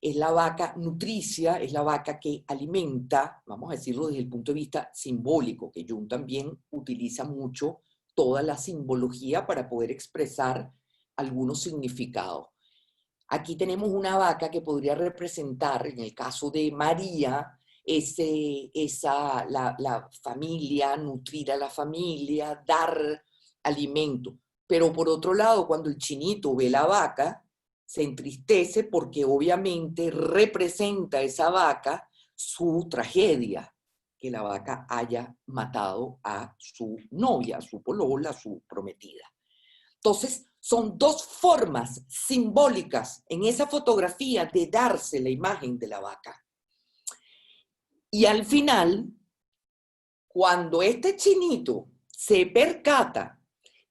es la vaca nutricia, es la vaca que alimenta, vamos a decirlo desde el punto de vista simbólico, que Jung también utiliza mucho toda la simbología para poder expresar algunos significados. Aquí tenemos una vaca que podría representar, en el caso de María, la familia, nutrir a la familia, dar alimento. Pero por otro lado, cuando el chinito ve la vaca, se entristece porque obviamente representa esa vaca su tragedia, que la vaca haya matado a su novia, a su polola, a su prometida. Entonces, son dos formas simbólicas en esa fotografía de darse la imagen de la vaca. Y al final, cuando este chinito se percata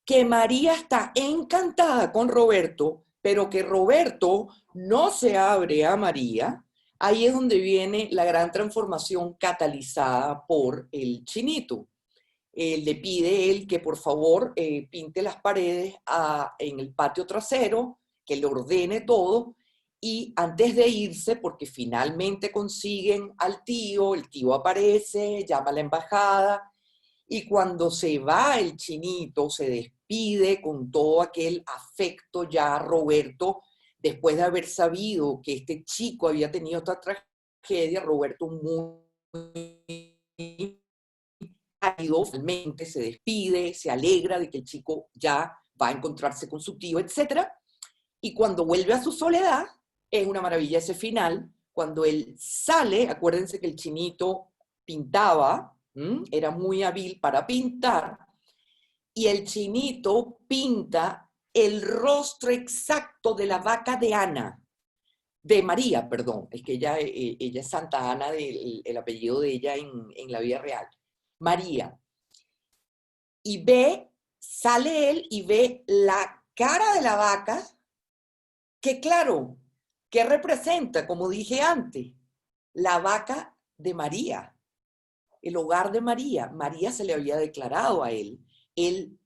que María está encantada con Roberto, pero que Roberto no se abre a María, ahí es donde viene la gran transformación catalizada por el chinito. Le pide él que por favor pinte las paredes en el patio trasero, que le ordene todo, y antes de irse, porque finalmente consiguen al tío, el tío aparece, llama a la embajada, y cuando se va el chinito, se despide con todo aquel afecto ya Roberto, después de haber sabido que este chico había tenido esta tragedia, Roberto muy finalmente se despide, se alegra de que el chico ya va a encontrarse con su tío, etc. Y cuando vuelve a su soledad, es una maravilla ese final, cuando él sale, acuérdense que el chinito pintaba, era muy hábil para pintar, y el chinito pinta el rostro exacto de la vaca de Ana, de María, perdón, es que ella es Santa Ana, el apellido de ella en la vida real. María. Y sale él y ve la cara de la vaca, que claro, ¿qué representa? Como dije antes, la vaca de María, el hogar de María. María se le había declarado a él. Él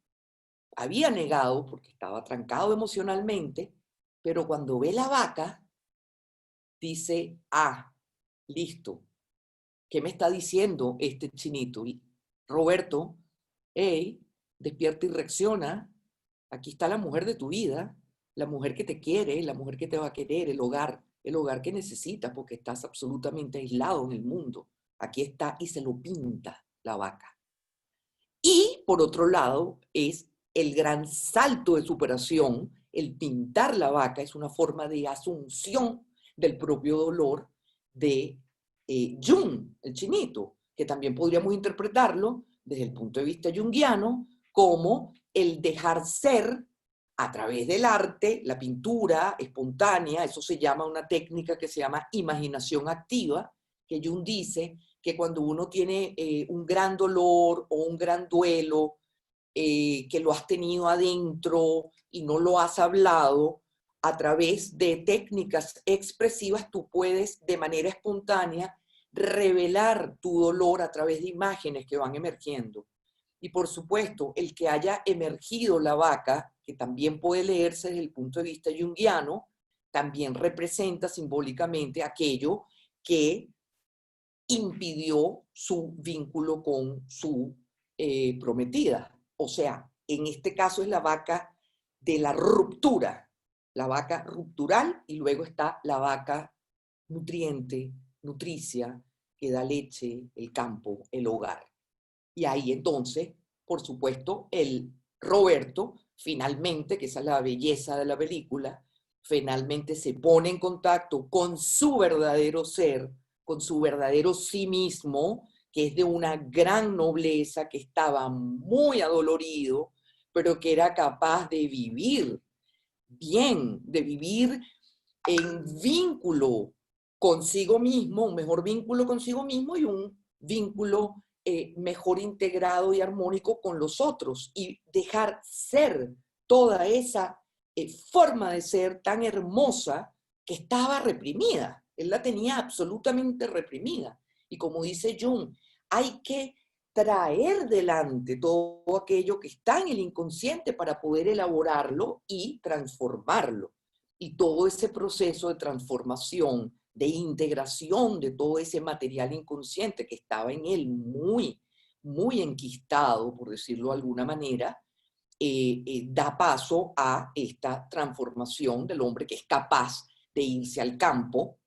había negado porque estaba trancado emocionalmente, pero cuando ve la vaca, dice, listo, ¿qué me está diciendo este chinito? Y Roberto, hey, despierta y reacciona. Aquí está la mujer de tu vida, la mujer que te quiere, la mujer que te va a querer, el hogar que necesitas porque estás absolutamente aislado en el mundo. Aquí está y se lo pinta la vaca. Y por otro lado es el gran salto de superación, el pintar la vaca es una forma de asunción del propio dolor de Jung, el chinito, que también podríamos interpretarlo desde el punto de vista junguiano como el dejar ser a través del arte, la pintura espontánea, eso se llama una técnica que se llama imaginación activa, que Jung dice que cuando uno tiene un gran dolor o un gran duelo, que lo has tenido adentro y no lo has hablado, a través de técnicas expresivas tú puedes de manera espontánea revelar tu dolor a través de imágenes que van emergiendo. Y por supuesto, el que haya emergido la vaca, que también puede leerse desde el punto de vista junguiano, también representa simbólicamente aquello que impidió su vínculo con su prometida. O sea, en este caso es la vaca de la ruptura, la vaca ruptural, y luego está la vaca nutriente, nutricia, que da leche, el campo, el hogar. Y ahí entonces, por supuesto, el Roberto, finalmente, que esa es la belleza de la película, finalmente se pone en contacto con su verdadero ser, con su verdadero sí mismo, que es de una gran nobleza, que estaba muy adolorido, pero que era capaz de vivir bien, de vivir en vínculo consigo mismo, un mejor vínculo consigo mismo y un vínculo mejor integrado y armónico con los otros, y dejar ser toda esa forma de ser tan hermosa que estaba reprimida. Él la tenía absolutamente reprimida. Y como dice Jung, hay que traer delante todo aquello que está en el inconsciente para poder elaborarlo y transformarlo. Y todo ese proceso de transformación, de integración de todo ese material inconsciente que estaba en él muy, muy enquistado, por decirlo de alguna manera, da paso a esta transformación del hombre que es capaz de irse al campo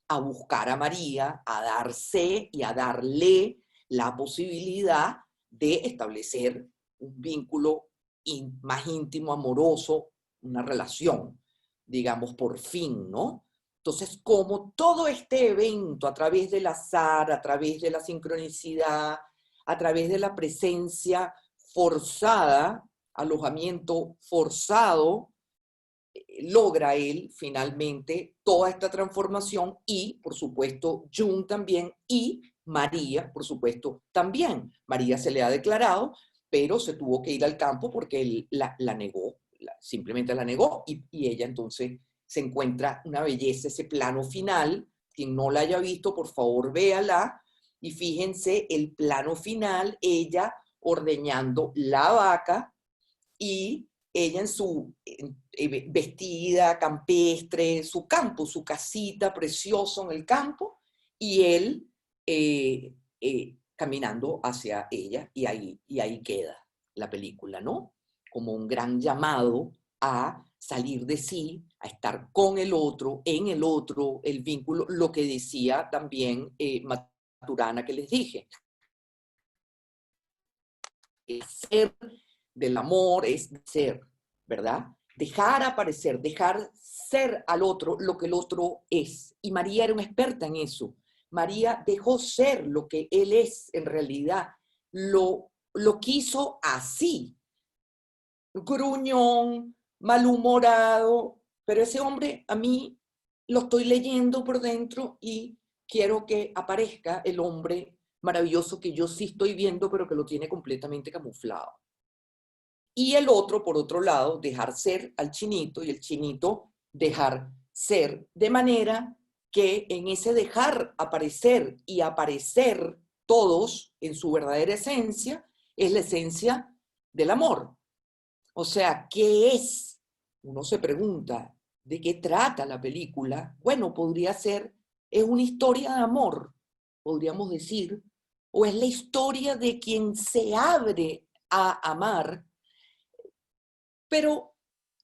a buscar a María, a darse y a darle la posibilidad de establecer un vínculo más íntimo, amoroso, una relación, digamos, por fin, ¿no? Entonces, como todo este evento, a través del azar, a través de la sincronicidad, a través de la presencia forzada, alojamiento forzado, logra él finalmente toda esta transformación y, por supuesto, Jung también y María, por supuesto, también. María se le ha declarado, pero se tuvo que ir al campo porque él la negó, simplemente la negó y ella entonces se encuentra una belleza, ese plano final. Quien no la haya visto, por favor, véala y fíjense el plano final, ella ordeñando la vaca y ella en su vestida campestre, su campo, su casita precioso en el campo, y él caminando hacia ella, y ahí queda la película, ¿no? Como un gran llamado a salir de sí, a estar con el otro, en el otro, el vínculo, lo que decía también Maturana que les dije. El ser del amor es ser, ¿verdad? Dejar aparecer, dejar ser al otro lo que el otro es. Y María era una experta en eso. María dejó ser lo que él es en realidad. Lo quiso así. Gruñón, malhumorado, pero ese hombre a mí lo estoy leyendo por dentro y quiero que aparezca el hombre maravilloso que yo sí estoy viendo, pero que lo tiene completamente camuflado. Y el otro, por otro lado, dejar ser al chinito y el chinito dejar ser, de manera que en ese dejar aparecer y aparecer todos en su verdadera esencia, es la esencia del amor. O sea, ¿qué es? Uno se pregunta, ¿de qué trata la película? Bueno, podría ser, es una historia de amor, podríamos decir, o es la historia de quien se abre a amar. Pero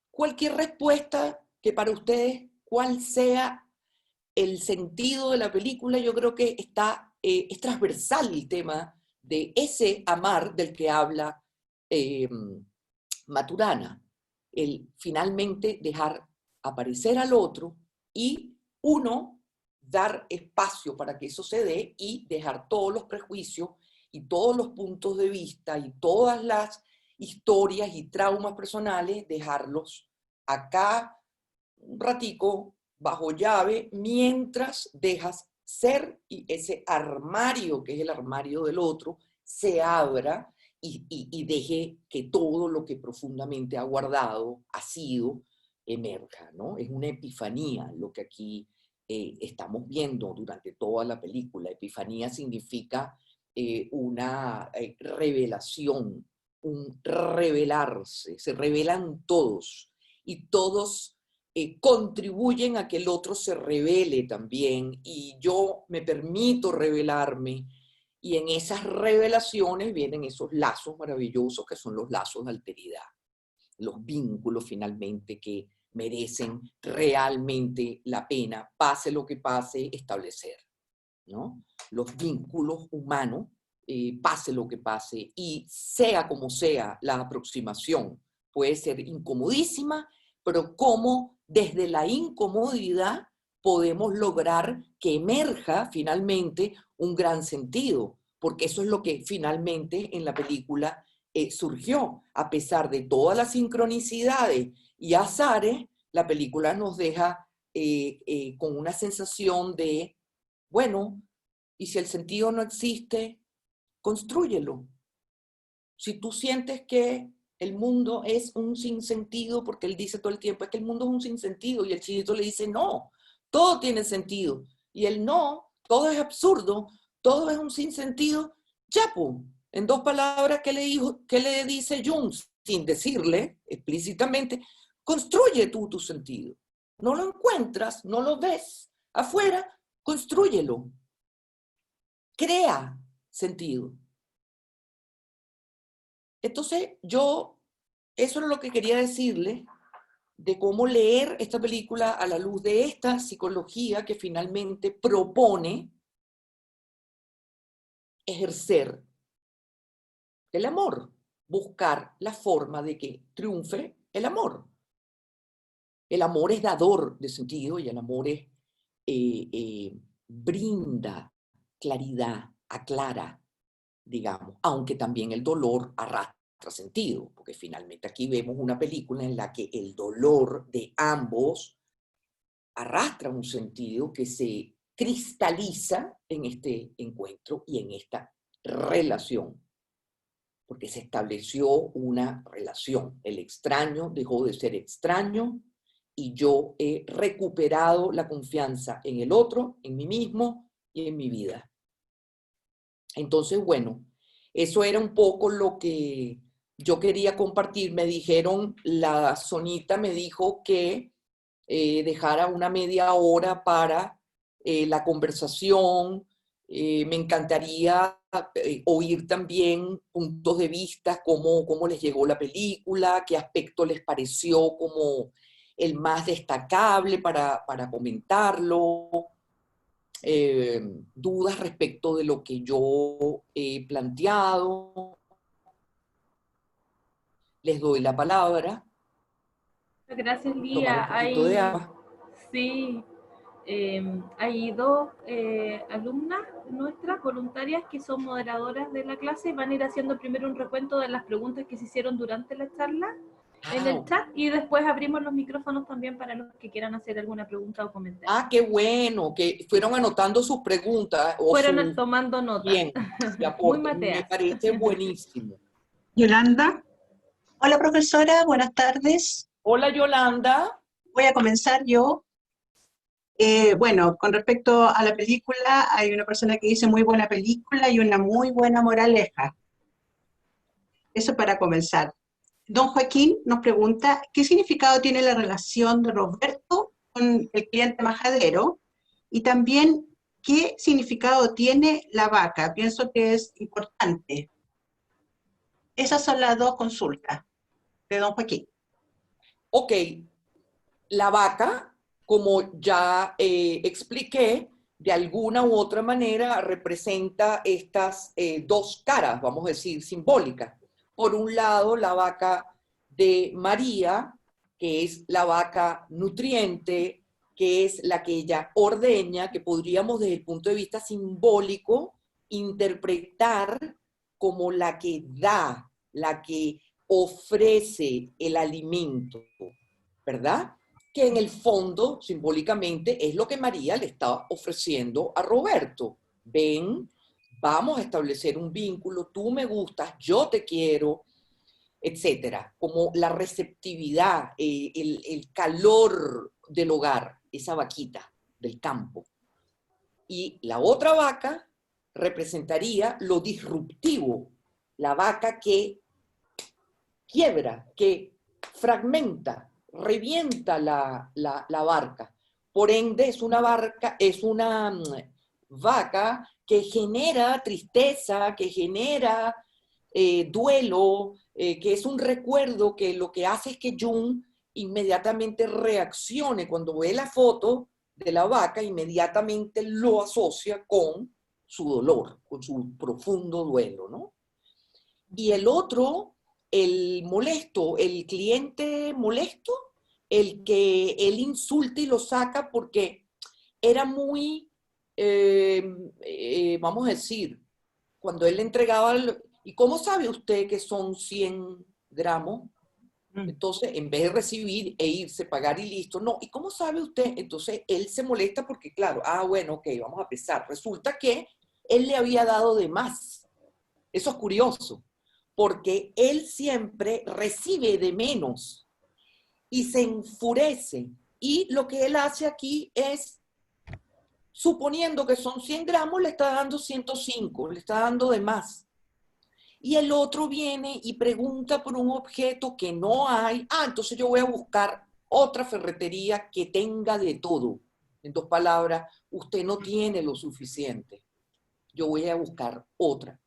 cualquier respuesta que para ustedes, cuál sea el sentido de la película, yo creo que es transversal el tema de ese amar del que habla Maturana. El finalmente dejar aparecer al otro y uno dar espacio para que eso se dé y dejar todos los prejuicios y todos los puntos de vista y todas las historias y traumas personales, dejarlos acá un ratico bajo llave mientras dejas ser y ese armario, que es el armario del otro, se abra y deje que todo lo que profundamente ha guardado, ha sido, emerja, ¿no? Es una epifanía lo que aquí estamos viendo durante toda la película. Epifanía significa una revelación, un revelarse, se revelan todos y todos contribuyen a que el otro se revele también y yo me permito revelarme y en esas revelaciones vienen esos lazos maravillosos que son los lazos de alteridad, los vínculos finalmente que merecen realmente la pena, pase lo que pase, establecer, ¿no? Los vínculos humanos, pase lo que pase y sea como sea la aproximación, puede ser incomodísima, pero cómo desde la incomodidad podemos lograr que emerja finalmente un gran sentido, porque eso es lo que finalmente en la película surgió. A pesar de todas las sincronicidades y azares, la película nos deja con una sensación de, bueno, y si el sentido no existe, constrúyelo. Si tú sientes que el mundo es un sinsentido, porque él dice todo el tiempo, es que el mundo es un sinsentido, y el chinito le dice, no, todo tiene sentido. Y él, no, todo es absurdo, todo es un sinsentido, ya, pues, En dos palabras, qué le dice Jung? Sin decirle explícitamente, construye tú tu sentido. No lo encuentras, no lo ves afuera, constrúyelo. Crea sentido. Entonces, eso es lo que quería decirle de cómo leer esta película a la luz de esta psicología que finalmente propone ejercer el amor, buscar la forma de que triunfe el amor. El amor es dador de sentido y el amor brinda claridad, aclara, digamos, aunque también el dolor arrastra sentido, porque finalmente aquí vemos una película en la que el dolor de ambos arrastra un sentido que se cristaliza en este encuentro y en esta relación, porque se estableció una relación. El extraño dejó de ser extraño y yo he recuperado la confianza en el otro, en mí mismo y en mi vida. Entonces, bueno, eso era un poco lo que yo quería compartir. Me dijeron, la Sonita me dijo que dejara una media hora para la conversación. Me encantaría oír también puntos de vista, cómo les llegó la película, qué aspecto les pareció como el más destacable para comentarlo. Dudas respecto de lo que yo he planteado. Les doy la palabra. Gracias, Tomar un Lía. poquito de agua. Sí, hay dos alumnas nuestras voluntarias que son moderadoras de la clase y van a ir haciendo primero un recuento de las preguntas que se hicieron durante la charla en el chat y después abrimos los micrófonos también para los que quieran hacer alguna pregunta o comentario. Qué bueno, que fueron anotando sus preguntas. Fueron tomando nota. Bien, Muy me mateas. parece buenísimo. Yolanda. Hola, profesora, buenas tardes. Hola, Yolanda. Voy a comenzar yo. Bueno, con respecto a la película, hay una persona que dice muy buena película y una muy buena moraleja. Eso para comenzar. Don Joaquín nos pregunta, ¿qué significado tiene la relación de Roberto con el cliente majadero? Y también, ¿qué significado tiene la vaca? Pienso que es importante. Esas son las dos consultas de don Joaquín. Ok, la vaca, como ya expliqué, de alguna u otra manera representa estas dos caras, vamos a decir, simbólicas. Por un lado, la vaca de María, que es la vaca nutriente, que es la que ella ordeña, que podríamos desde el punto de vista simbólico interpretar como la que da, la que ofrece el alimento, ¿verdad? Que en el fondo, simbólicamente, es lo que María le está ofreciendo a Roberto. Ven, vamos a establecer un vínculo, tú me gustas, yo te quiero, etcétera. Como la receptividad, el calor del hogar, esa vaquita del campo. Y la otra vaca representaría lo disruptivo, la vaca que quiebra, que fragmenta, revienta la barca. Por ende, es una vaca que genera tristeza, que genera duelo, que es un recuerdo que lo que hace es que Jung inmediatamente reaccione cuando ve la foto de la vaca, inmediatamente lo asocia con su dolor, con su profundo duelo, ¿no? Y el otro, el molesto, el cliente molesto, el que él insulta y lo saca porque era muy, vamos a decir, cuando él le entregaba, ¿y cómo sabe usted que son 100 gramos? Entonces, en vez de recibir e irse, pagar y listo, no, ¿y cómo sabe usted? Entonces, él se molesta porque, claro, bueno, ok, vamos a pesar. Resulta que él le había dado de más. Eso es curioso, porque él siempre recibe de menos y se enfurece. Y lo que él hace aquí es, suponiendo que son 100 gramos, le está dando 105, le está dando de más. y el otro viene y pregunta por un objeto que no hay. Ah, entonces yo voy a buscar otra ferretería que tenga de todo. En dos palabras, usted no tiene lo suficiente. Yo voy a buscar otra.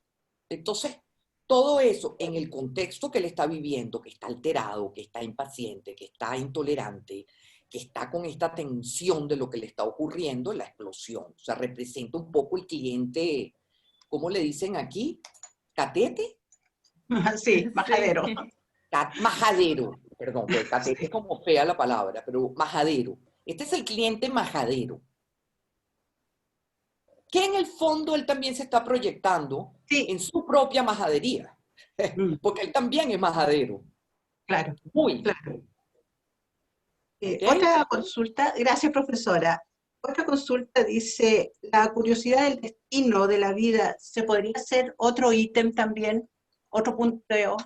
Entonces, todo eso en el contexto que él está viviendo, que está alterado, que está impaciente, que está intolerante, que está con esta tensión de lo que le está ocurriendo, la explosión. O sea, representa un poco el cliente, ¿cómo le dicen aquí? ¿Catete? Sí, majadero. Sí. Majadero, perdón, porque catete es como fea la palabra, pero majadero. Este es el cliente majadero. Que en el fondo él también se está proyectando Sí, en su propia majadería, porque él también es majadero. claro, Muy. claro. ¿Ok? Otra consulta, gracias profesora. Otra consulta dice, la curiosidad del destino de la vida, ¿se podría hacer otro ítem también? Otro punteo,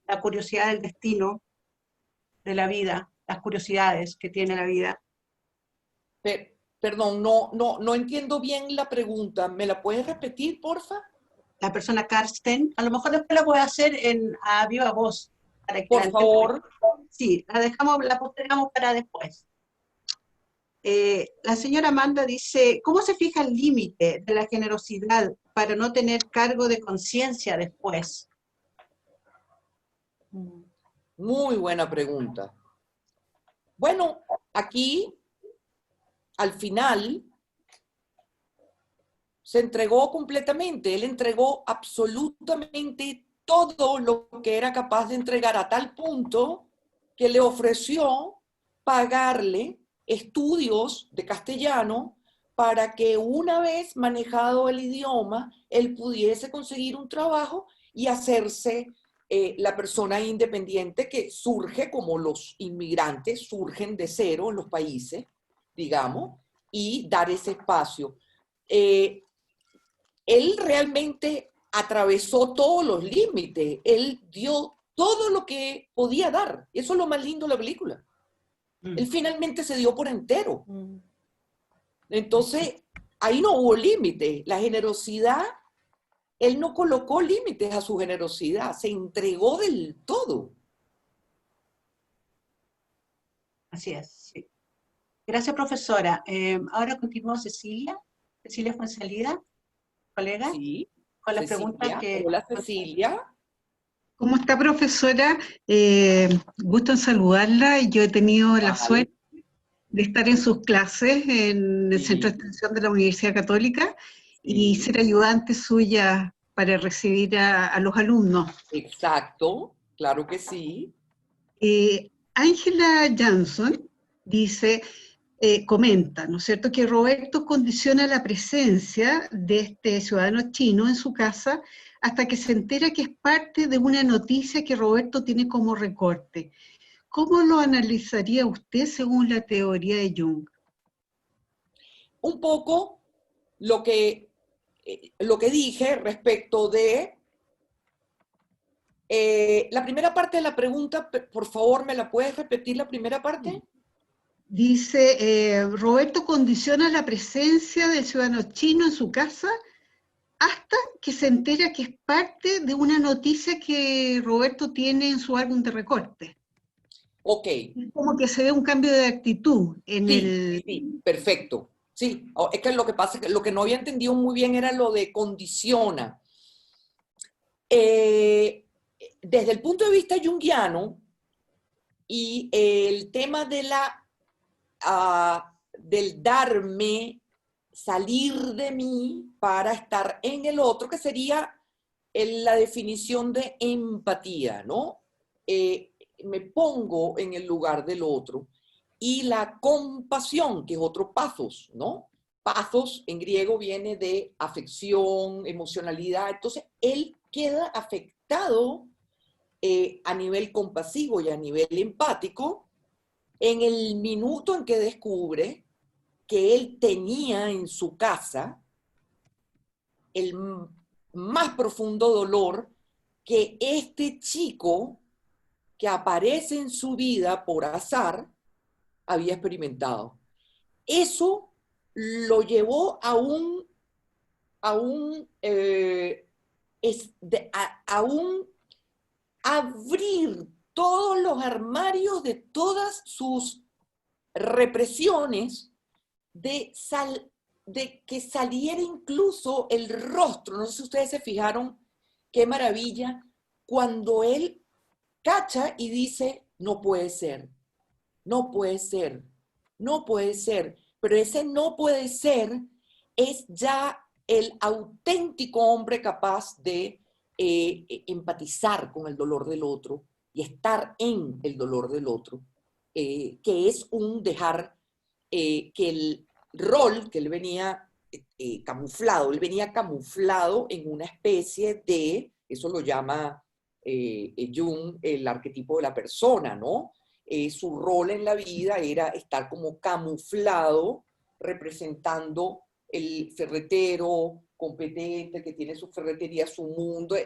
la curiosidad del destino de la vida, las curiosidades que tiene la vida. Perdón, no entiendo bien la pregunta. ¿Me la puedes repetir, porfa? La persona Karsten, a lo mejor después la puede hacer a viva voz, para que la Por entiendan. favor. Sí, la postergamos para después. La señora Amanda dice, ¿cómo se fija el límite de la generosidad para no tener cargo de conciencia después? Muy buena pregunta. Bueno, aquí, al final, se entregó completamente. Él entregó absolutamente todo lo que era capaz de entregar a tal punto que le ofreció pagarle estudios de castellano para que una vez manejado el idioma, él pudiese conseguir un trabajo y hacerse la persona independiente que surge como los inmigrantes surgen de cero en los países, digamos, y dar ese espacio. Él realmente atravesó todos los límites, él dio todo lo que podía dar. Eso es lo más lindo de la película. Él finalmente se dio por entero. Entonces, ahí no hubo límite. La generosidad, él no colocó límites a su generosidad, se entregó del todo. Así es, sí. Gracias, profesora. Ahora continúa Cecilia. Cecilia Fuenzalida, colega, Sí, con las preguntas Cecilia. que... Hola, Cecilia. ¿Cómo está, profesora? Gusto en saludarla. Yo he tenido la suerte de estar en sus clases en el Centro de Extensión de la Universidad Católica y ser ayudante suya para recibir a los alumnos. Exacto, claro que sí. Ángela Jansson dice, comenta, ¿no es cierto?, que Roberto condiciona la presencia de este ciudadano chino en su casa hasta que se entera que es parte de una noticia que Roberto tiene como recorte. ¿Cómo lo analizaría usted según la teoría de Jung? Un poco lo que dije respecto de la primera parte de la pregunta. Por favor, ¿me la puedes repetir la primera parte? Dice, Roberto condiciona la presencia del ciudadano chino en su casa hasta que se entera que es parte de una noticia que Roberto tiene en su álbum de recorte. Ok. Como que se ve un cambio de actitud en el... Sí, perfecto. Sí, es que lo que pasa es que lo que no había entendido muy bien era lo de condiciona. Desde el punto de vista junguiano y el tema de del darme, salir de mí para estar en el otro, que sería la definición de empatía, ¿no? Me pongo en el lugar del otro. Y la compasión, que es otro pathos, ¿no? Pathos en griego viene de afección, emocionalidad. Entonces, él queda afectado a nivel compasivo y a nivel empático en el minuto en que descubre que él tenía en su casa el más profundo dolor que este chico que aparece en su vida por azar había experimentado. Eso lo llevó a un es aún abrir todos los armarios de todas sus represiones, de que saliera incluso el rostro. No sé si ustedes se fijaron, qué maravilla, cuando él cacha y dice, no puede ser, no puede ser, no puede ser. Pero ese no puede ser es ya el auténtico hombre capaz de empatizar con el dolor del otro y estar en el dolor del otro, que es un dejar que el rol que él venía camuflado en una especie de, eso lo llama Jung, el arquetipo de la persona, ¿no? Su rol en la vida era estar como camuflado, representando el ferretero competente que tiene su ferretería, su mundo.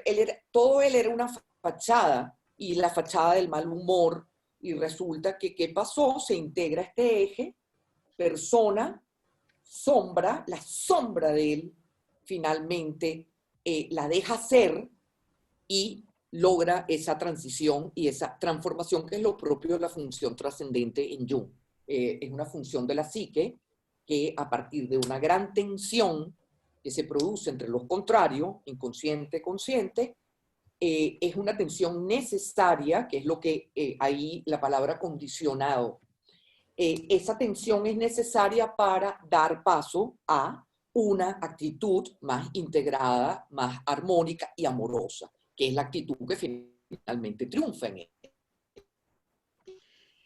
Todo él era una fachada, y la fachada del mal humor, y resulta que, ¿qué pasó? Se integra este eje, persona, sombra, la sombra de él, finalmente la deja ser y logra esa transición y esa transformación, que es lo propio de la función trascendente en Jung. Es una función de la psique que, a partir de una gran tensión que se produce entre los contrarios, inconsciente, consciente, es una tensión necesaria, que es lo que ahí la palabra condicionado. Esa tensión es necesaria para dar paso a una actitud más integrada, más armónica y amorosa, que es la actitud que finalmente triunfa en él,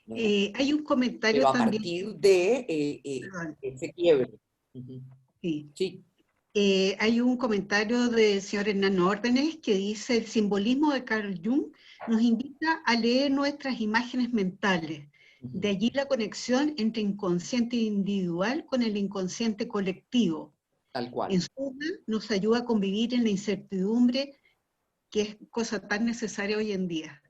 ¿no? Hay un comentario Pero a también. partir de ese quiebre. Sí. Sí. Hay un comentario del señor Hernán Órdenes que dice: el simbolismo de Carl Jung nos invita a leer nuestras imágenes mentales. De allí la conexión entre inconsciente individual con el inconsciente colectivo. Tal cual. En suma, nos ayuda a convivir en la incertidumbre, que es cosa tan necesaria hoy en día.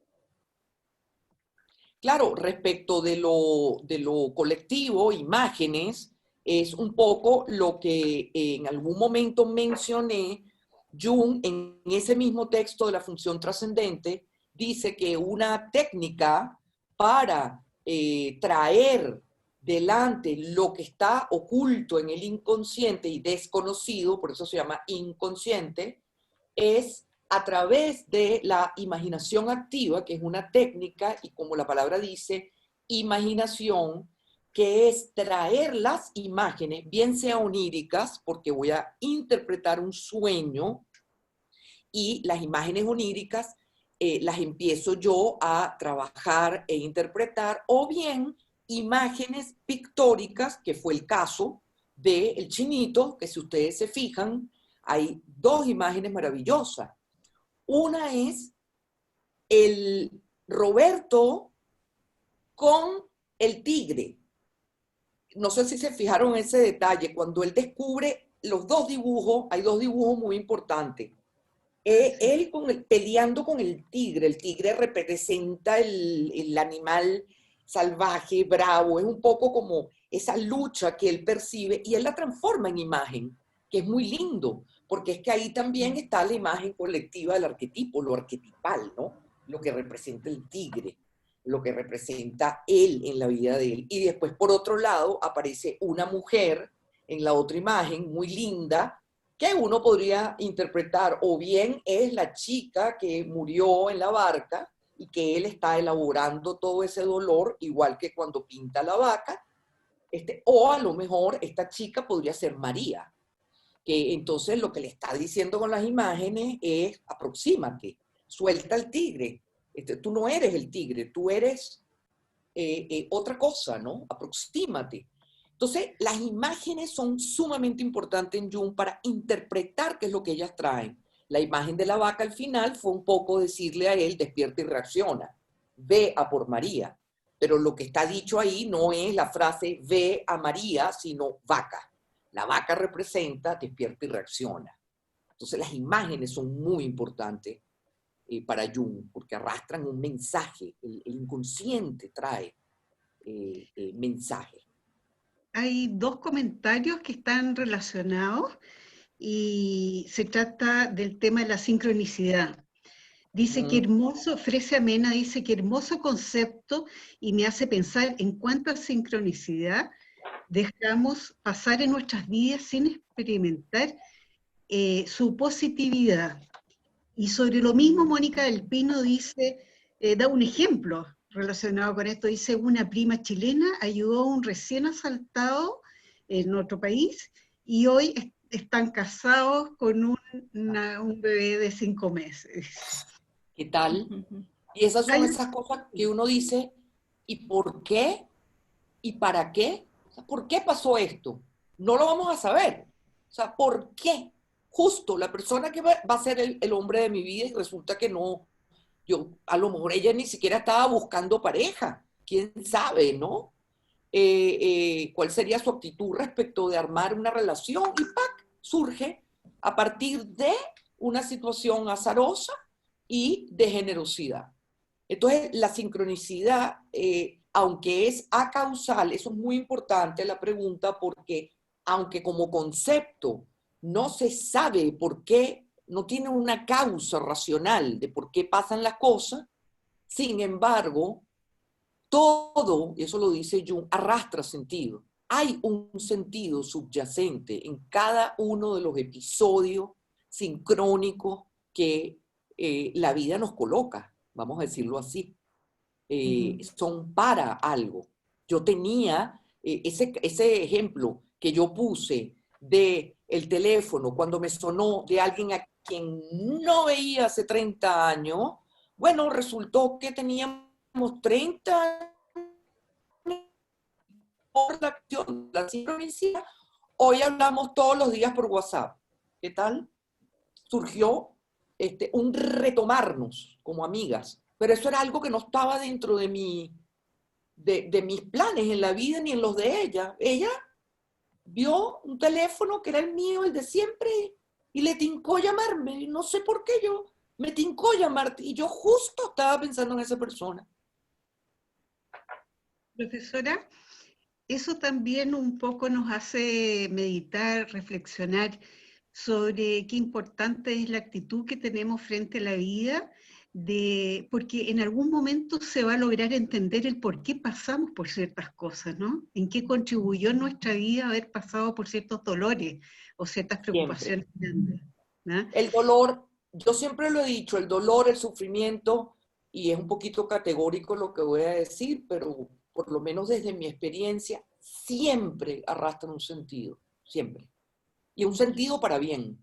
Claro, respecto de lo colectivo, imágenes, es un poco lo que en algún momento mencioné. Jung, en ese mismo texto de la función trascendente, dice que una técnica para traer delante lo que está oculto en el inconsciente y desconocido, por eso se llama inconsciente, es a través de la imaginación activa, que es una técnica, y como la palabra dice, imaginación, que es traer las imágenes, bien sea oníricas, porque voy a interpretar un sueño, y las imágenes oníricas las empiezo yo a trabajar e interpretar, o bien imágenes pictóricas, que fue el caso del Chinito, que si ustedes se fijan, hay dos imágenes maravillosas. Una es el Roberto con el tigre. No sé si se fijaron en ese detalle. Cuando él descubre los dos dibujos, hay dos dibujos muy importantes. Él peleando con el tigre representa el animal salvaje, bravo, es un poco como esa lucha que él percibe, y él la transforma en imagen, que es muy lindo, porque es que ahí también está la imagen colectiva del arquetipo, lo arquetipal, ¿no? Lo que representa el tigre, lo que representa él en la vida de él. Y después, por otro lado, aparece una mujer en la otra imagen, muy linda, que uno podría interpretar, o bien es la chica que murió en la barca y que él está elaborando todo ese dolor, igual que cuando pinta la vaca, o a lo mejor esta chica podría ser María, que entonces lo que le está diciendo con las imágenes es: aproxímate, suelta al tigre, tú no eres el tigre, tú eres otra cosa, ¿no? Aproxímate. Entonces, las imágenes son sumamente importantes en Jung para interpretar qué es lo que ellas traen. La imagen de la vaca al final fue un poco decirle a él: despierta y reacciona, ve a por María. Pero lo que está dicho ahí no es la frase ve a María, sino vaca. La vaca representa despierta y reacciona. Entonces, las imágenes son muy importantes para Jung, porque arrastran un mensaje. El inconsciente trae mensajes. Hay dos comentarios que están relacionados y se trata del tema de la sincronicidad. Dice que hermoso, Fresia Mena dice que hermoso concepto y me hace pensar en cuánta sincronicidad dejamos pasar en nuestras vidas sin experimentar su positividad. Y sobre lo mismo, Mónica del Pino dice, da un ejemplo relacionado con esto, dice, una prima chilena ayudó a un recién asaltado en nuestro país y hoy están casados con un bebé de 5 meses. ¿Qué tal? Y esas son esas cosas que uno dice, ¿y por qué? ¿Y para qué? O sea, ¿por qué pasó esto? No lo vamos a saber. O sea, ¿por qué? Justo la persona que va a ser el hombre de mi vida y resulta que no, a lo mejor ella ni siquiera estaba buscando pareja. ¿Quién sabe, no? ¿Cuál sería su actitud respecto de armar una relación? Y ¡pac! Surge a partir de una situación azarosa y de generosidad. Entonces, la sincronicidad, aunque es acausal, eso es muy importante la pregunta, porque aunque como concepto no se sabe por qué, no tiene una causa racional de por qué pasan las cosas, sin embargo, todo, y eso lo dice Jung, arrastra sentido. Hay un sentido subyacente en cada uno de los episodios sincrónicos que la vida nos coloca, vamos a decirlo así. Son para algo. Yo tenía ese ejemplo que yo puse de el teléfono cuando me sonó de alguien a quien no veía hace 30 años. Bueno, resultó que teníamos 30 años por la acción, la sincronicidad. Hoy hablamos todos los días por WhatsApp. ¿Qué tal? Surgió un retomarnos como amigas, pero eso era algo que no estaba dentro de mis planes en la vida ni en los de ella. Ella vio un teléfono que era el mío, el de siempre, y le tincó llamarme. No sé por qué me tincó llamarte, y yo justo estaba pensando en esa persona. Profesora, eso también un poco nos hace meditar, reflexionar sobre qué importante es la actitud que tenemos frente a la vida, porque en algún momento se va a lograr entender el por qué pasamos por ciertas cosas, ¿no? En qué contribuyó en nuestra vida haber pasado por ciertos dolores o ciertas preocupaciones grandes, ¿no? El dolor, yo siempre lo he dicho, el dolor, el sufrimiento, y es un poquito categórico lo que voy a decir, pero por lo menos desde mi experiencia, siempre arrastran un sentido, siempre. Y un sentido para bien,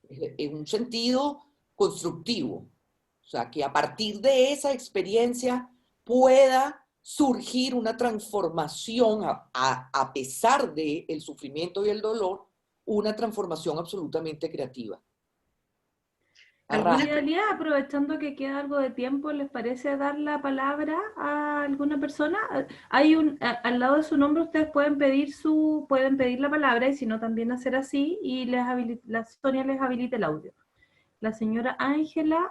es un sentido constructivo. O sea, que a partir de esa experiencia pueda surgir una transformación, a pesar del sufrimiento y el dolor, una transformación absolutamente creativa. En realidad, aprovechando que queda algo de tiempo, ¿les parece dar la palabra a alguna persona? Hay al lado de su nombre ustedes pueden pedir la palabra, y si no también hacer así, y la Sonia les habilita el audio. La señora Ángela,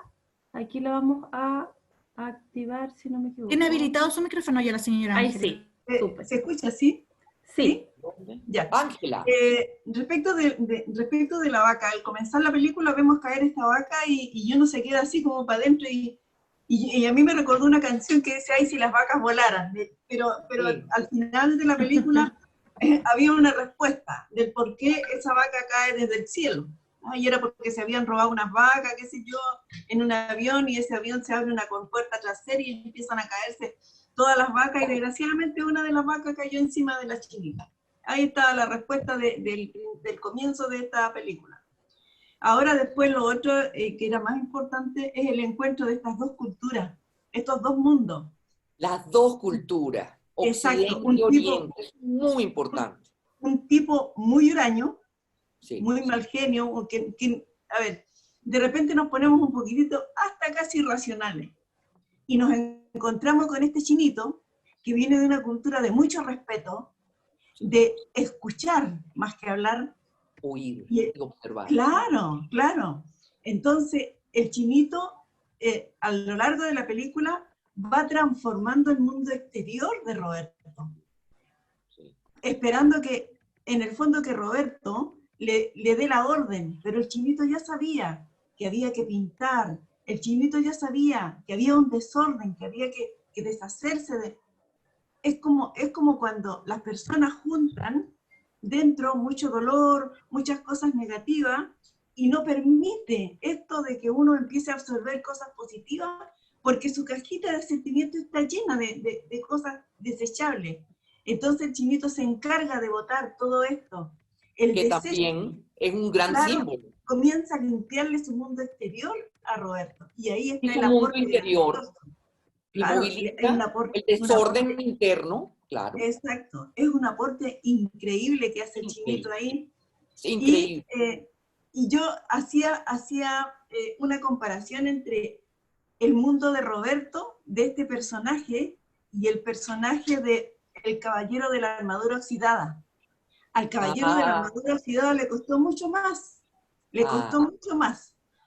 aquí la vamos a activar, si no me equivoco. ¿Tiene habilitado su micrófono ya la señora Ángela? Ahí sí, súper. ¿Se escucha así? Sí. Ya. Ángela. Respecto de la vaca, al comenzar la película vemos caer esta vaca y uno se queda así como para adentro y a mí me recordó una canción que dice, ay, si las vacas volaran, pero sí. Al final de la película había una respuesta del por qué esa vaca cae desde el cielo. Y era porque se habían robado unas vacas, qué sé yo, en un avión, y ese avión se abre una compuerta trasera y empiezan a caerse todas las vacas, y desgraciadamente una de las vacas cayó encima de la chinita. Ahí está la respuesta del comienzo de esta película. Ahora después lo otro que era más importante es el encuentro de estas dos culturas, estos dos mundos. Las dos culturas, Occidente y Oriente, es muy importante. Un tipo muy huraño, sí, muy mal genio, a ver, de repente nos ponemos un poquitito hasta casi irracionales. Y nos encontramos con este chinito que viene de una cultura de mucho respeto, de escuchar más que hablar. Oír y observar. Claro, claro. Entonces, el chinito, a lo largo de la película, va transformando el mundo exterior de Roberto. Sí. Esperando que, en el fondo, que Roberto le dé la orden, pero el chinito ya sabía que había que pintar, el chinito ya sabía que había un desorden, que había que deshacerse de... Es como cuando las personas juntan dentro mucho dolor, muchas cosas negativas, y no permite esto de que uno empiece a absorber cosas positivas, porque su cajita de sentimientos está llena de cosas desechables. Entonces el chinito se encarga de botar todo esto. El Que desecho, también es un gran claro, símbolo. comienza a limpiarle su mundo exterior a Roberto. Y ahí Y está su el mundo aporte interior. grandioso. Y Claro, hay un moviliza aporte, el desorden interno, claro. exacto, es un aporte increíble que hace el chinito Increíble. ahí. Increíble. Y yo hacía una comparación entre el mundo de Roberto, de este personaje, y el personaje de El Caballero de la Armadura Oxidada. Al Caballero de la Armadura Oxidada le costó mucho más, porque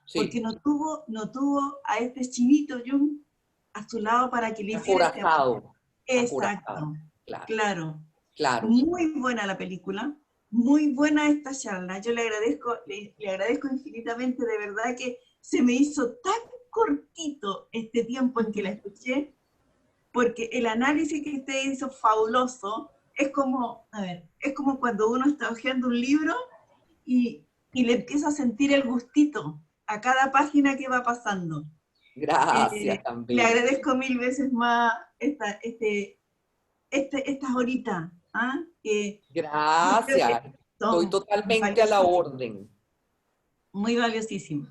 Sí. no tuvo a este chinito Jung a su lado para que le hiciera este aporte. Exacto, claro. Muy buena la película, muy buena esta charla. Yo le agradezco infinitamente, de verdad que se me hizo tan cortito este tiempo en que la escuché, porque el análisis que usted hizo fabuloso. Es como cuando uno está hojeando un libro y le empieza a sentir el gustito a cada página que va pasando. Gracias también. Le agradezco 1000 veces más estas horitas. Gracias. Estoy totalmente a la orden. Muy valiosísimo.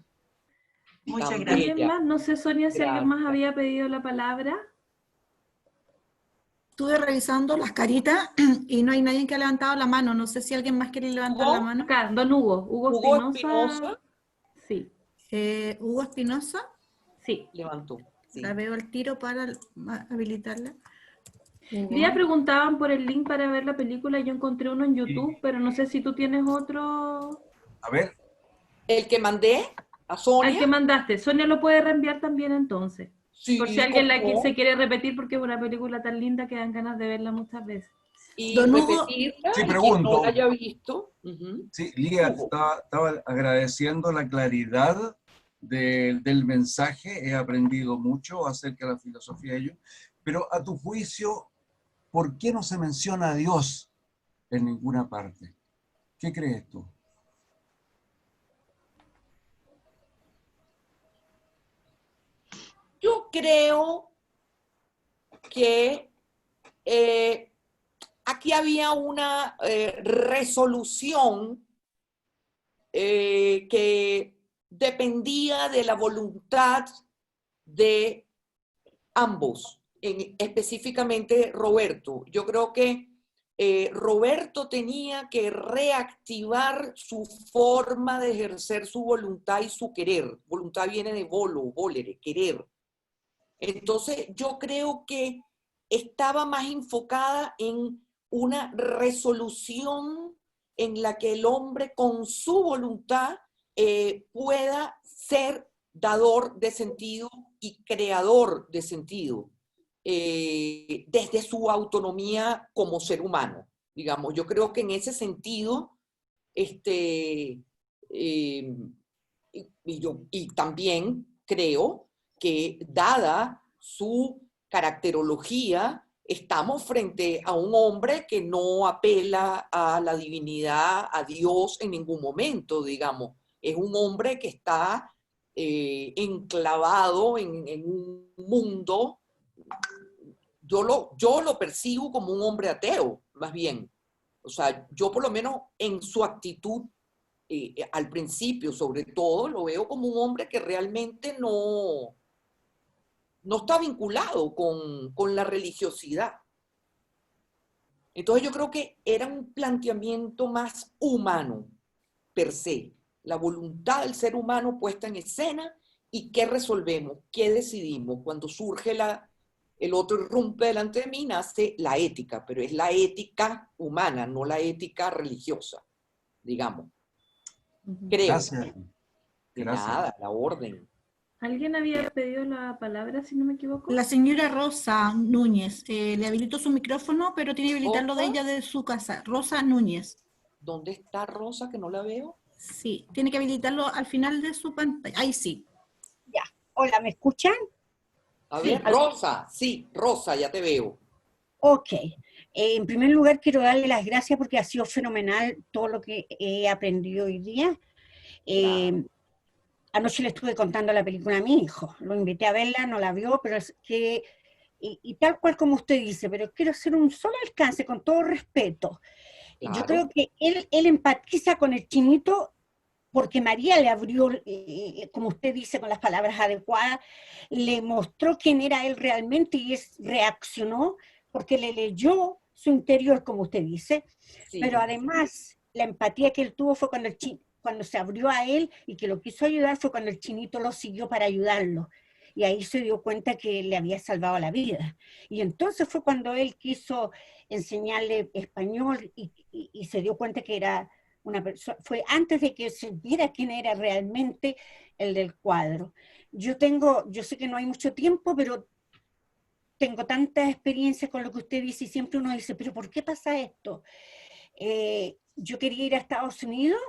Muchas gracias. ¿Alguien más? No sé, Sonia, si alguien más había pedido la palabra. Estuve revisando las caritas y no hay nadie que ha levantado la mano. No sé si alguien más quiere levantar la mano. Acá, don Hugo. Hugo Espinosa. Sí. Hugo Espinosa. Sí. Levantó. Sí. La veo al tiro para habilitarla. Ya preguntaban por el link para ver la película. Yo encontré uno en YouTube, pero no sé si tú tienes otro. A ver. El que mandé a Sonia. Al que mandaste. Sonia lo puede reenviar también entonces. Sí, por si alguien se quiere repetir, porque es una película tan linda que dan ganas de verla muchas veces. Y repetirla, sí, y pregunto. quien no la haya visto. Sí, Lía, estaba agradeciendo la claridad del mensaje. He aprendido mucho acerca de la filosofía de ello. Pero a tu juicio, ¿por qué no se menciona a Dios en ninguna parte? ¿Qué crees tú? Yo creo que aquí había una resolución que dependía de la voluntad de ambos, específicamente Roberto. Yo creo que Roberto tenía que reactivar su forma de ejercer su voluntad y su querer. Voluntad viene de volere, querer. Entonces yo creo que estaba más enfocada en una resolución en la que el hombre con su voluntad pueda ser dador de sentido y creador de sentido desde su autonomía como ser humano. Digamos, yo creo que en ese sentido, y también creo que dada su caracterología, estamos frente a un hombre que no apela a la divinidad, a Dios en ningún momento, digamos. Es un hombre que está enclavado en un mundo. Yo lo percibo como un hombre ateo, más bien. O sea, yo por lo menos en su actitud, al principio sobre todo, lo veo como un hombre que realmente no está vinculado con la religiosidad. Entonces yo creo que era un planteamiento más humano, per se. La voluntad del ser humano puesta en escena y qué resolvemos, qué decidimos. Cuando surge el otro irrumpe delante de mí, nace la ética, pero es la ética humana, no la ética religiosa, digamos. Creo. Gracias. Nada, la orden. ¿Alguien había pedido la palabra, si no me equivoco? La señora Rosa Núñez. Le habilitó su micrófono, pero tiene que habilitarlo de ella de su casa. Rosa Núñez. ¿Dónde está Rosa, que no la veo? Sí, tiene que habilitarlo al final de su pantalla. Ahí sí. Ya. Hola, ¿me escuchan? A Sí. ver, Rosa, sí, Rosa, ya te veo. Ok. En primer lugar, quiero darle las gracias porque ha sido fenomenal todo lo que he aprendido hoy día. Claro. Anoche le estuve contando la película a mi hijo. Lo invité a verla, no la vio, pero es que, y tal cual como usted dice, pero quiero hacer un solo alcance con todo respeto. Yo creo Claro. que él empatiza con el chinito porque María le abrió, como usted dice, con las palabras adecuadas, le mostró quién era él realmente y reaccionó porque le leyó su interior, como usted dice, pero Sí. además la empatía que él tuvo fue cuando se abrió a él y que lo quiso ayudar fue cuando el chinito lo siguió para ayudarlo. Y ahí se dio cuenta que le había salvado la vida. Y entonces fue cuando él quiso enseñarle español y se dio cuenta que era una persona, fue antes de que se viera quién era realmente el del cuadro. Yo sé que no hay mucho tiempo, pero tengo tantas experiencias con lo que usted dice y siempre uno dice, pero ¿por qué pasa esto? Yo quería ir a Estados Unidos,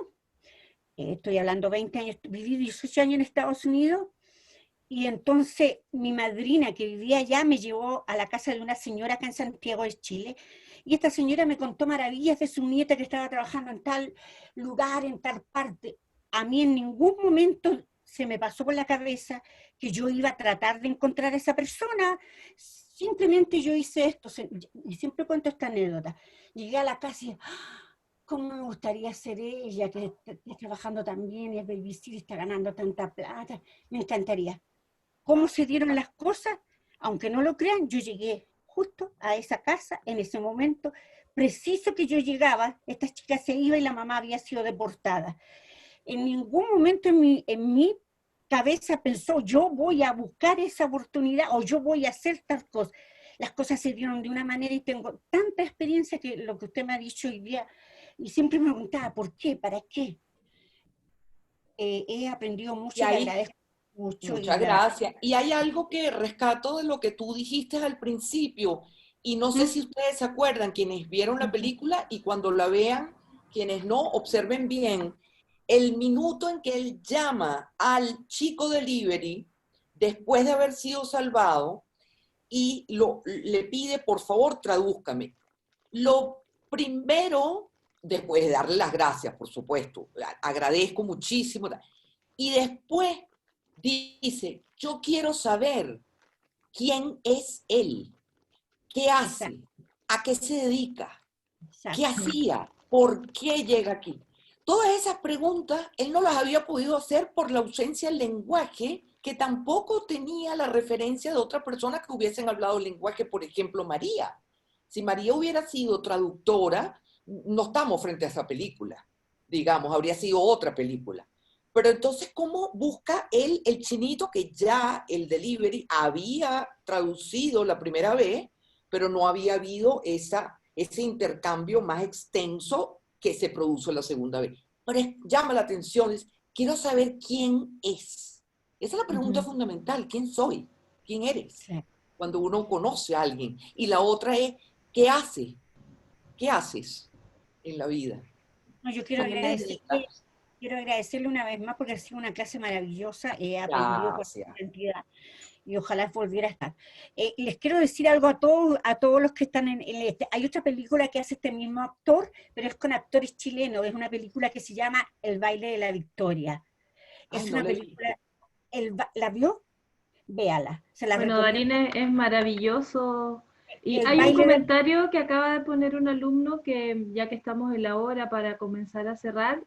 estoy hablando 20 años, viví 18 años en Estados Unidos, y entonces mi madrina que vivía allá me llevó a la casa de una señora acá en Santiago de Chile, y esta señora me contó maravillas de su nieta que estaba trabajando en tal lugar, en tal parte. A mí en ningún momento se me pasó por la cabeza que yo iba a tratar de encontrar a esa persona. Simplemente yo hice esto, y siempre cuento esta anécdota. Llegué a la casa y cómo me gustaría ser ella, que está trabajando tan bien y es babysitter y está ganando tanta plata. Me encantaría. ¿Cómo se dieron las cosas? Aunque no lo crean, yo llegué justo a esa casa en ese momento. Preciso que yo llegaba, esta chica se iba y la mamá había sido deportada. En ningún momento en mi cabeza pensó, yo voy a buscar esa oportunidad o yo voy a hacer tal cosa. Las cosas se dieron de una manera y tengo tanta experiencia que lo que usted me ha dicho hoy día, y siempre me preguntaba, ¿por qué? ¿Para qué? He aprendido Y mucho y le ahí, agradezco mucho y muchas la verdad. gracias. Y hay algo que rescato de lo que tú dijiste al principio, y no sé si ustedes se acuerdan, quienes vieron la película y cuando la vean, quienes no, observen bien el minuto en que él llama al chico delivery después de haber sido salvado y le pide, por favor, tradúzcame. Lo primero, después de darle las gracias, por supuesto, agradezco muchísimo, y después dice, yo quiero saber quién es él, qué Exacto, hace, a qué se dedica, qué exacto. hacía, por qué llega aquí. Todas esas preguntas él no las había podido hacer por la ausencia del lenguaje, que tampoco tenía la referencia de otra persona que hubiesen hablado el lenguaje, por ejemplo, María. Si María hubiera sido traductora, no estamos frente a esa película, digamos, habría sido otra película. Pero entonces, ¿cómo busca él el chinito que ya el delivery había traducido la primera vez, pero no había habido ese intercambio más extenso que se produjo la segunda vez? Pero llama la atención, quiero saber quién es. Esa es la pregunta fundamental, ¿quién soy? ¿Quién eres? Sí. Cuando uno conoce a alguien. Y la otra es, ¿qué hace? ¿Qué haces en la vida? No, yo ¿A qué te dedicas? quiero agradecerle una vez más porque ha sido una clase maravillosa, he aprendido con Gracias. cantidad y ojalá volviera a estar. Les quiero decir algo a todos los que están hay otra película que hace este mismo actor, pero es con actores chilenos, es una película que se llama El baile de la victoria. Ay, Es no una la he visto. película, ¿la vio? Véala, se la Bueno, recomiendo. Darín es maravilloso. Y El hay un baile de comentario que acaba de poner un alumno que, ya que estamos en la hora para comenzar a cerrar,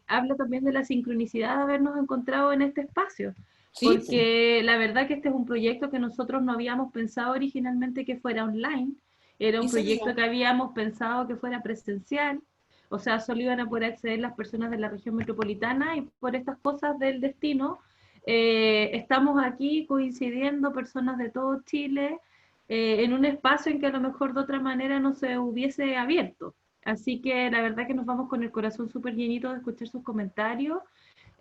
habla también de la sincronicidad de habernos encontrado en este espacio. Sí, pues. Porque la verdad que este es un proyecto que nosotros no habíamos pensado originalmente que fuera online. Era un Y se proyecto dio. que habíamos pensado que fuera presencial. O sea, solo iban a poder acceder las personas de la región metropolitana, y por estas cosas del destino estamos aquí coincidiendo personas de todo Chile en un espacio en que a lo mejor de otra manera no se hubiese abierto. Así que la verdad que nos vamos con el corazón súper llenito de escuchar sus comentarios.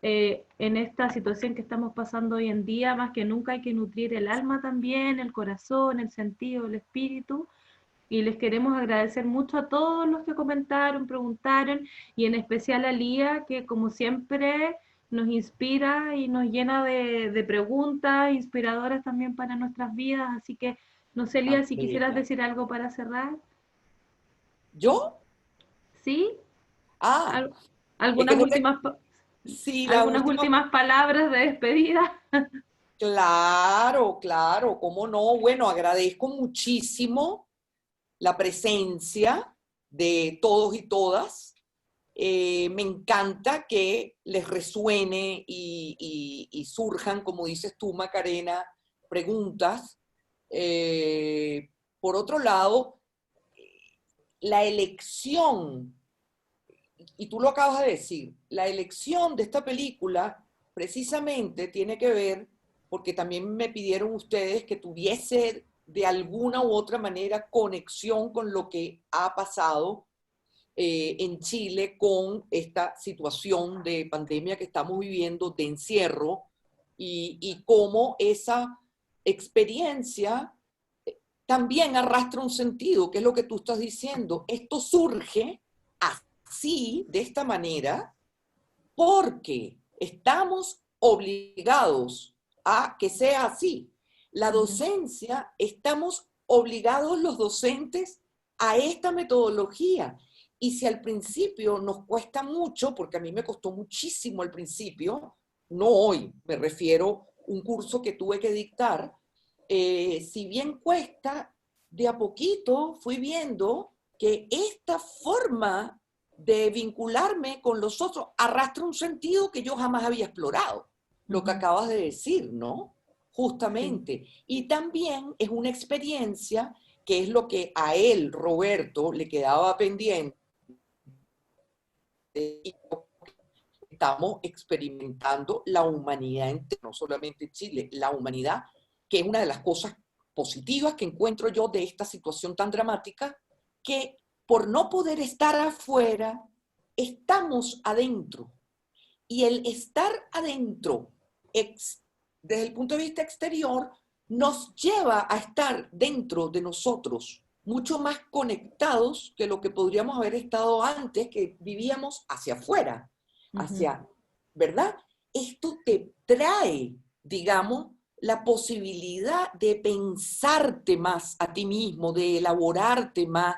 En esta situación que estamos pasando hoy en día, más que nunca hay que nutrir el alma también, el corazón, el sentido, el espíritu. y les queremos agradecer mucho a todos los que comentaron, preguntaron, y en especial a Lía, que como siempre nos inspira y nos llena de preguntas inspiradoras también para nuestras vidas. Así que, no sé, Lía, si quisieras decir algo para cerrar. ¿Yo? ¿Sí? Ah, ¿Algunas, no últimas, sí, algunas últimas palabras de despedida? Claro, claro, cómo no. Bueno, agradezco muchísimo la presencia de todos y todas. Me encanta que les resuene y surjan, como dices tú, Macarena, preguntas. Por otro lado, la elección, y tú lo acabas de decir, la elección de esta película precisamente tiene que ver, porque también me pidieron ustedes que tuviese de alguna u otra manera conexión con lo que ha pasado en Chile con esta situación de pandemia que estamos viviendo, de encierro, y cómo esa experiencia también arrastra un sentido, que es lo que tú estás diciendo. Esto surge así, de esta manera, porque estamos obligados a que sea así. La docencia, estamos obligados los docentes a esta metodología. Y si al principio nos cuesta mucho, porque a mí me costó muchísimo al principio, no hoy, me refiero a un curso que tuve que dictar, si bien cuesta, de a poquito fui viendo que esta forma de vincularme con los otros arrastra un sentido que yo jamás había explorado, lo que acabas de decir, ¿no? Justamente. Sí. Y también es una experiencia que es lo que a él, Roberto, le quedaba pendiente. Estamos experimentando la humanidad, no solamente Chile, la humanidad, que es una de las cosas positivas que encuentro yo de esta situación tan dramática, que por no poder estar afuera, estamos adentro. Y el estar adentro, desde el punto de vista exterior, nos lleva a estar dentro de nosotros, mucho más conectados que lo que podríamos haber estado antes, que vivíamos hacia afuera, hacia, ¿verdad? Esto te trae, digamos, la posibilidad de pensarte más a ti mismo, de elaborarte más,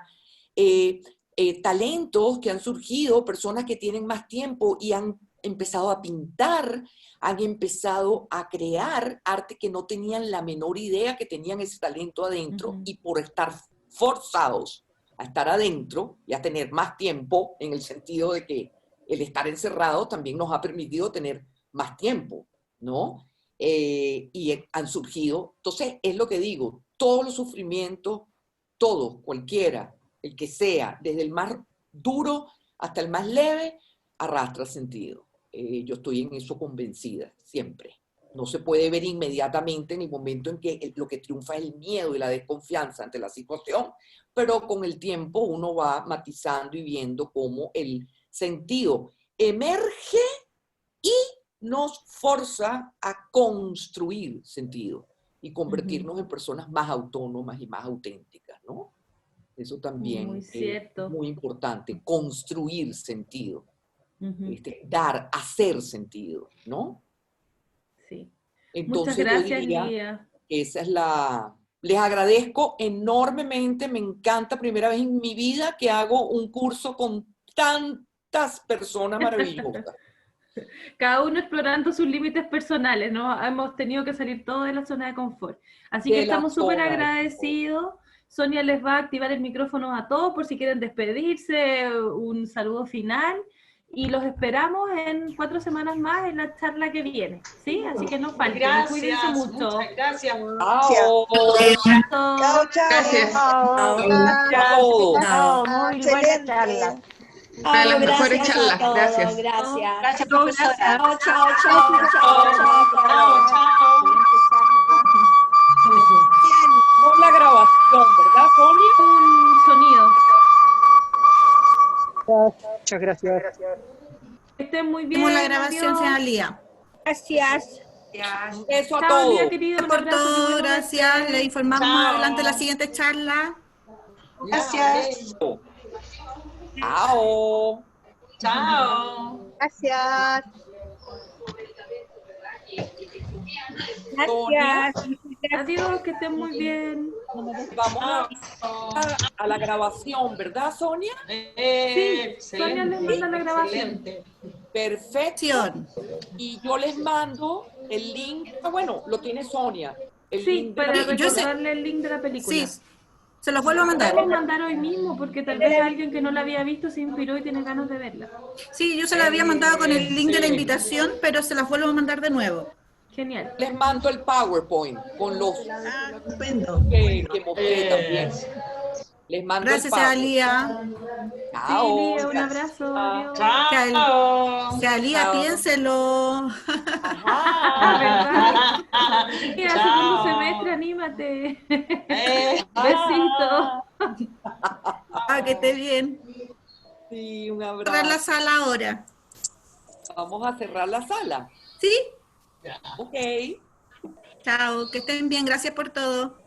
talentos que han surgido, personas que tienen más tiempo y han empezado a pintar, han empezado a crear arte que no tenían la menor idea que tenían ese talento adentro, y por estar forzados a estar adentro y a tener más tiempo, en el sentido de que el estar encerrado también nos ha permitido tener más tiempo, ¿no? Y han surgido, entonces es lo que digo, todos los sufrimientos, todos, cualquiera, el que sea, desde el más duro hasta el más leve, arrastra sentido. Yo estoy en eso convencida, siempre. No se puede ver inmediatamente en el momento en que lo que triunfa es el miedo y la desconfianza ante la situación, pero con el tiempo uno va matizando y viendo cómo el sentido emerge y nos forza a construir sentido y convertirnos en personas más autónomas y más auténticas, ¿no? Eso también es muy importante, construir sentido, dar, hacer sentido, ¿no? Sí. Entonces, muchas gracias, yo diría Lía. que esa es la... Les agradezco enormemente, me encanta, primera vez en mi vida que hago un curso con tantas personas maravillosas. Cada uno explorando sus límites personales, ¿no? Hemos tenido que salir todos de la zona de confort. Así que estamos súper agradecidos. Sonia les va a activar el micrófono a todos por si quieren despedirse, un saludo final. Y los esperamos en 4 semanas más en la charla que viene, ¿sí? Así que no falten. Gracias, cuídense mucho. Muchas gracias. Chao. Chao, chao. Gracias. Chao, muy buena charla. Para las mejores charlas. Gracias. Gracias, profesora. Chao, chao, chao, chao. Con la grabación, ¿verdad, Sonia? Un sonido. Muchas gracias. Que estén muy bien. Tenemos la grabación, señora Lía. Gracias. Eso a Chao, Lía, todos. querido. Un Por abrazo, todo, que gracias. Le informamos más adelante de la siguiente charla. Gracias. Chao. Chao. Gracias. Sonia, Adiós, que estén muy bien. vamos a la grabación, ¿verdad, Sonia? Sí, Sonia les manda la grabación. Excelente. Perfecto. Y yo les mando el link. Ah, bueno, lo tiene Sonia. El Sí, link de la para película. recordarle el link de la película. Sí, se los vuelvo a mandar. Podemos mandar hoy mismo porque tal vez alguien que no la había visto se inspiró y tiene ganas de verla. Sí, yo se la había mandado con el link de la invitación, pero se las vuelvo a mandar de nuevo. Genial. Les mando el PowerPoint con los Estupendo. que mostré también. Les mando Gracias, el PowerPoint. Alía. Chao. Sí, Lía, un abrazo. Adiós. Chao. Alía, Chao. piénselo. ¿Verdad? Lía, Chao. segundo semestre, anímate. Besito. Que esté bien. Sí, un Cerrar la abrazo. sala ahora. Vamos a cerrar la sala. ¿Sí? Ok. Chao, que estén bien. Gracias por todo.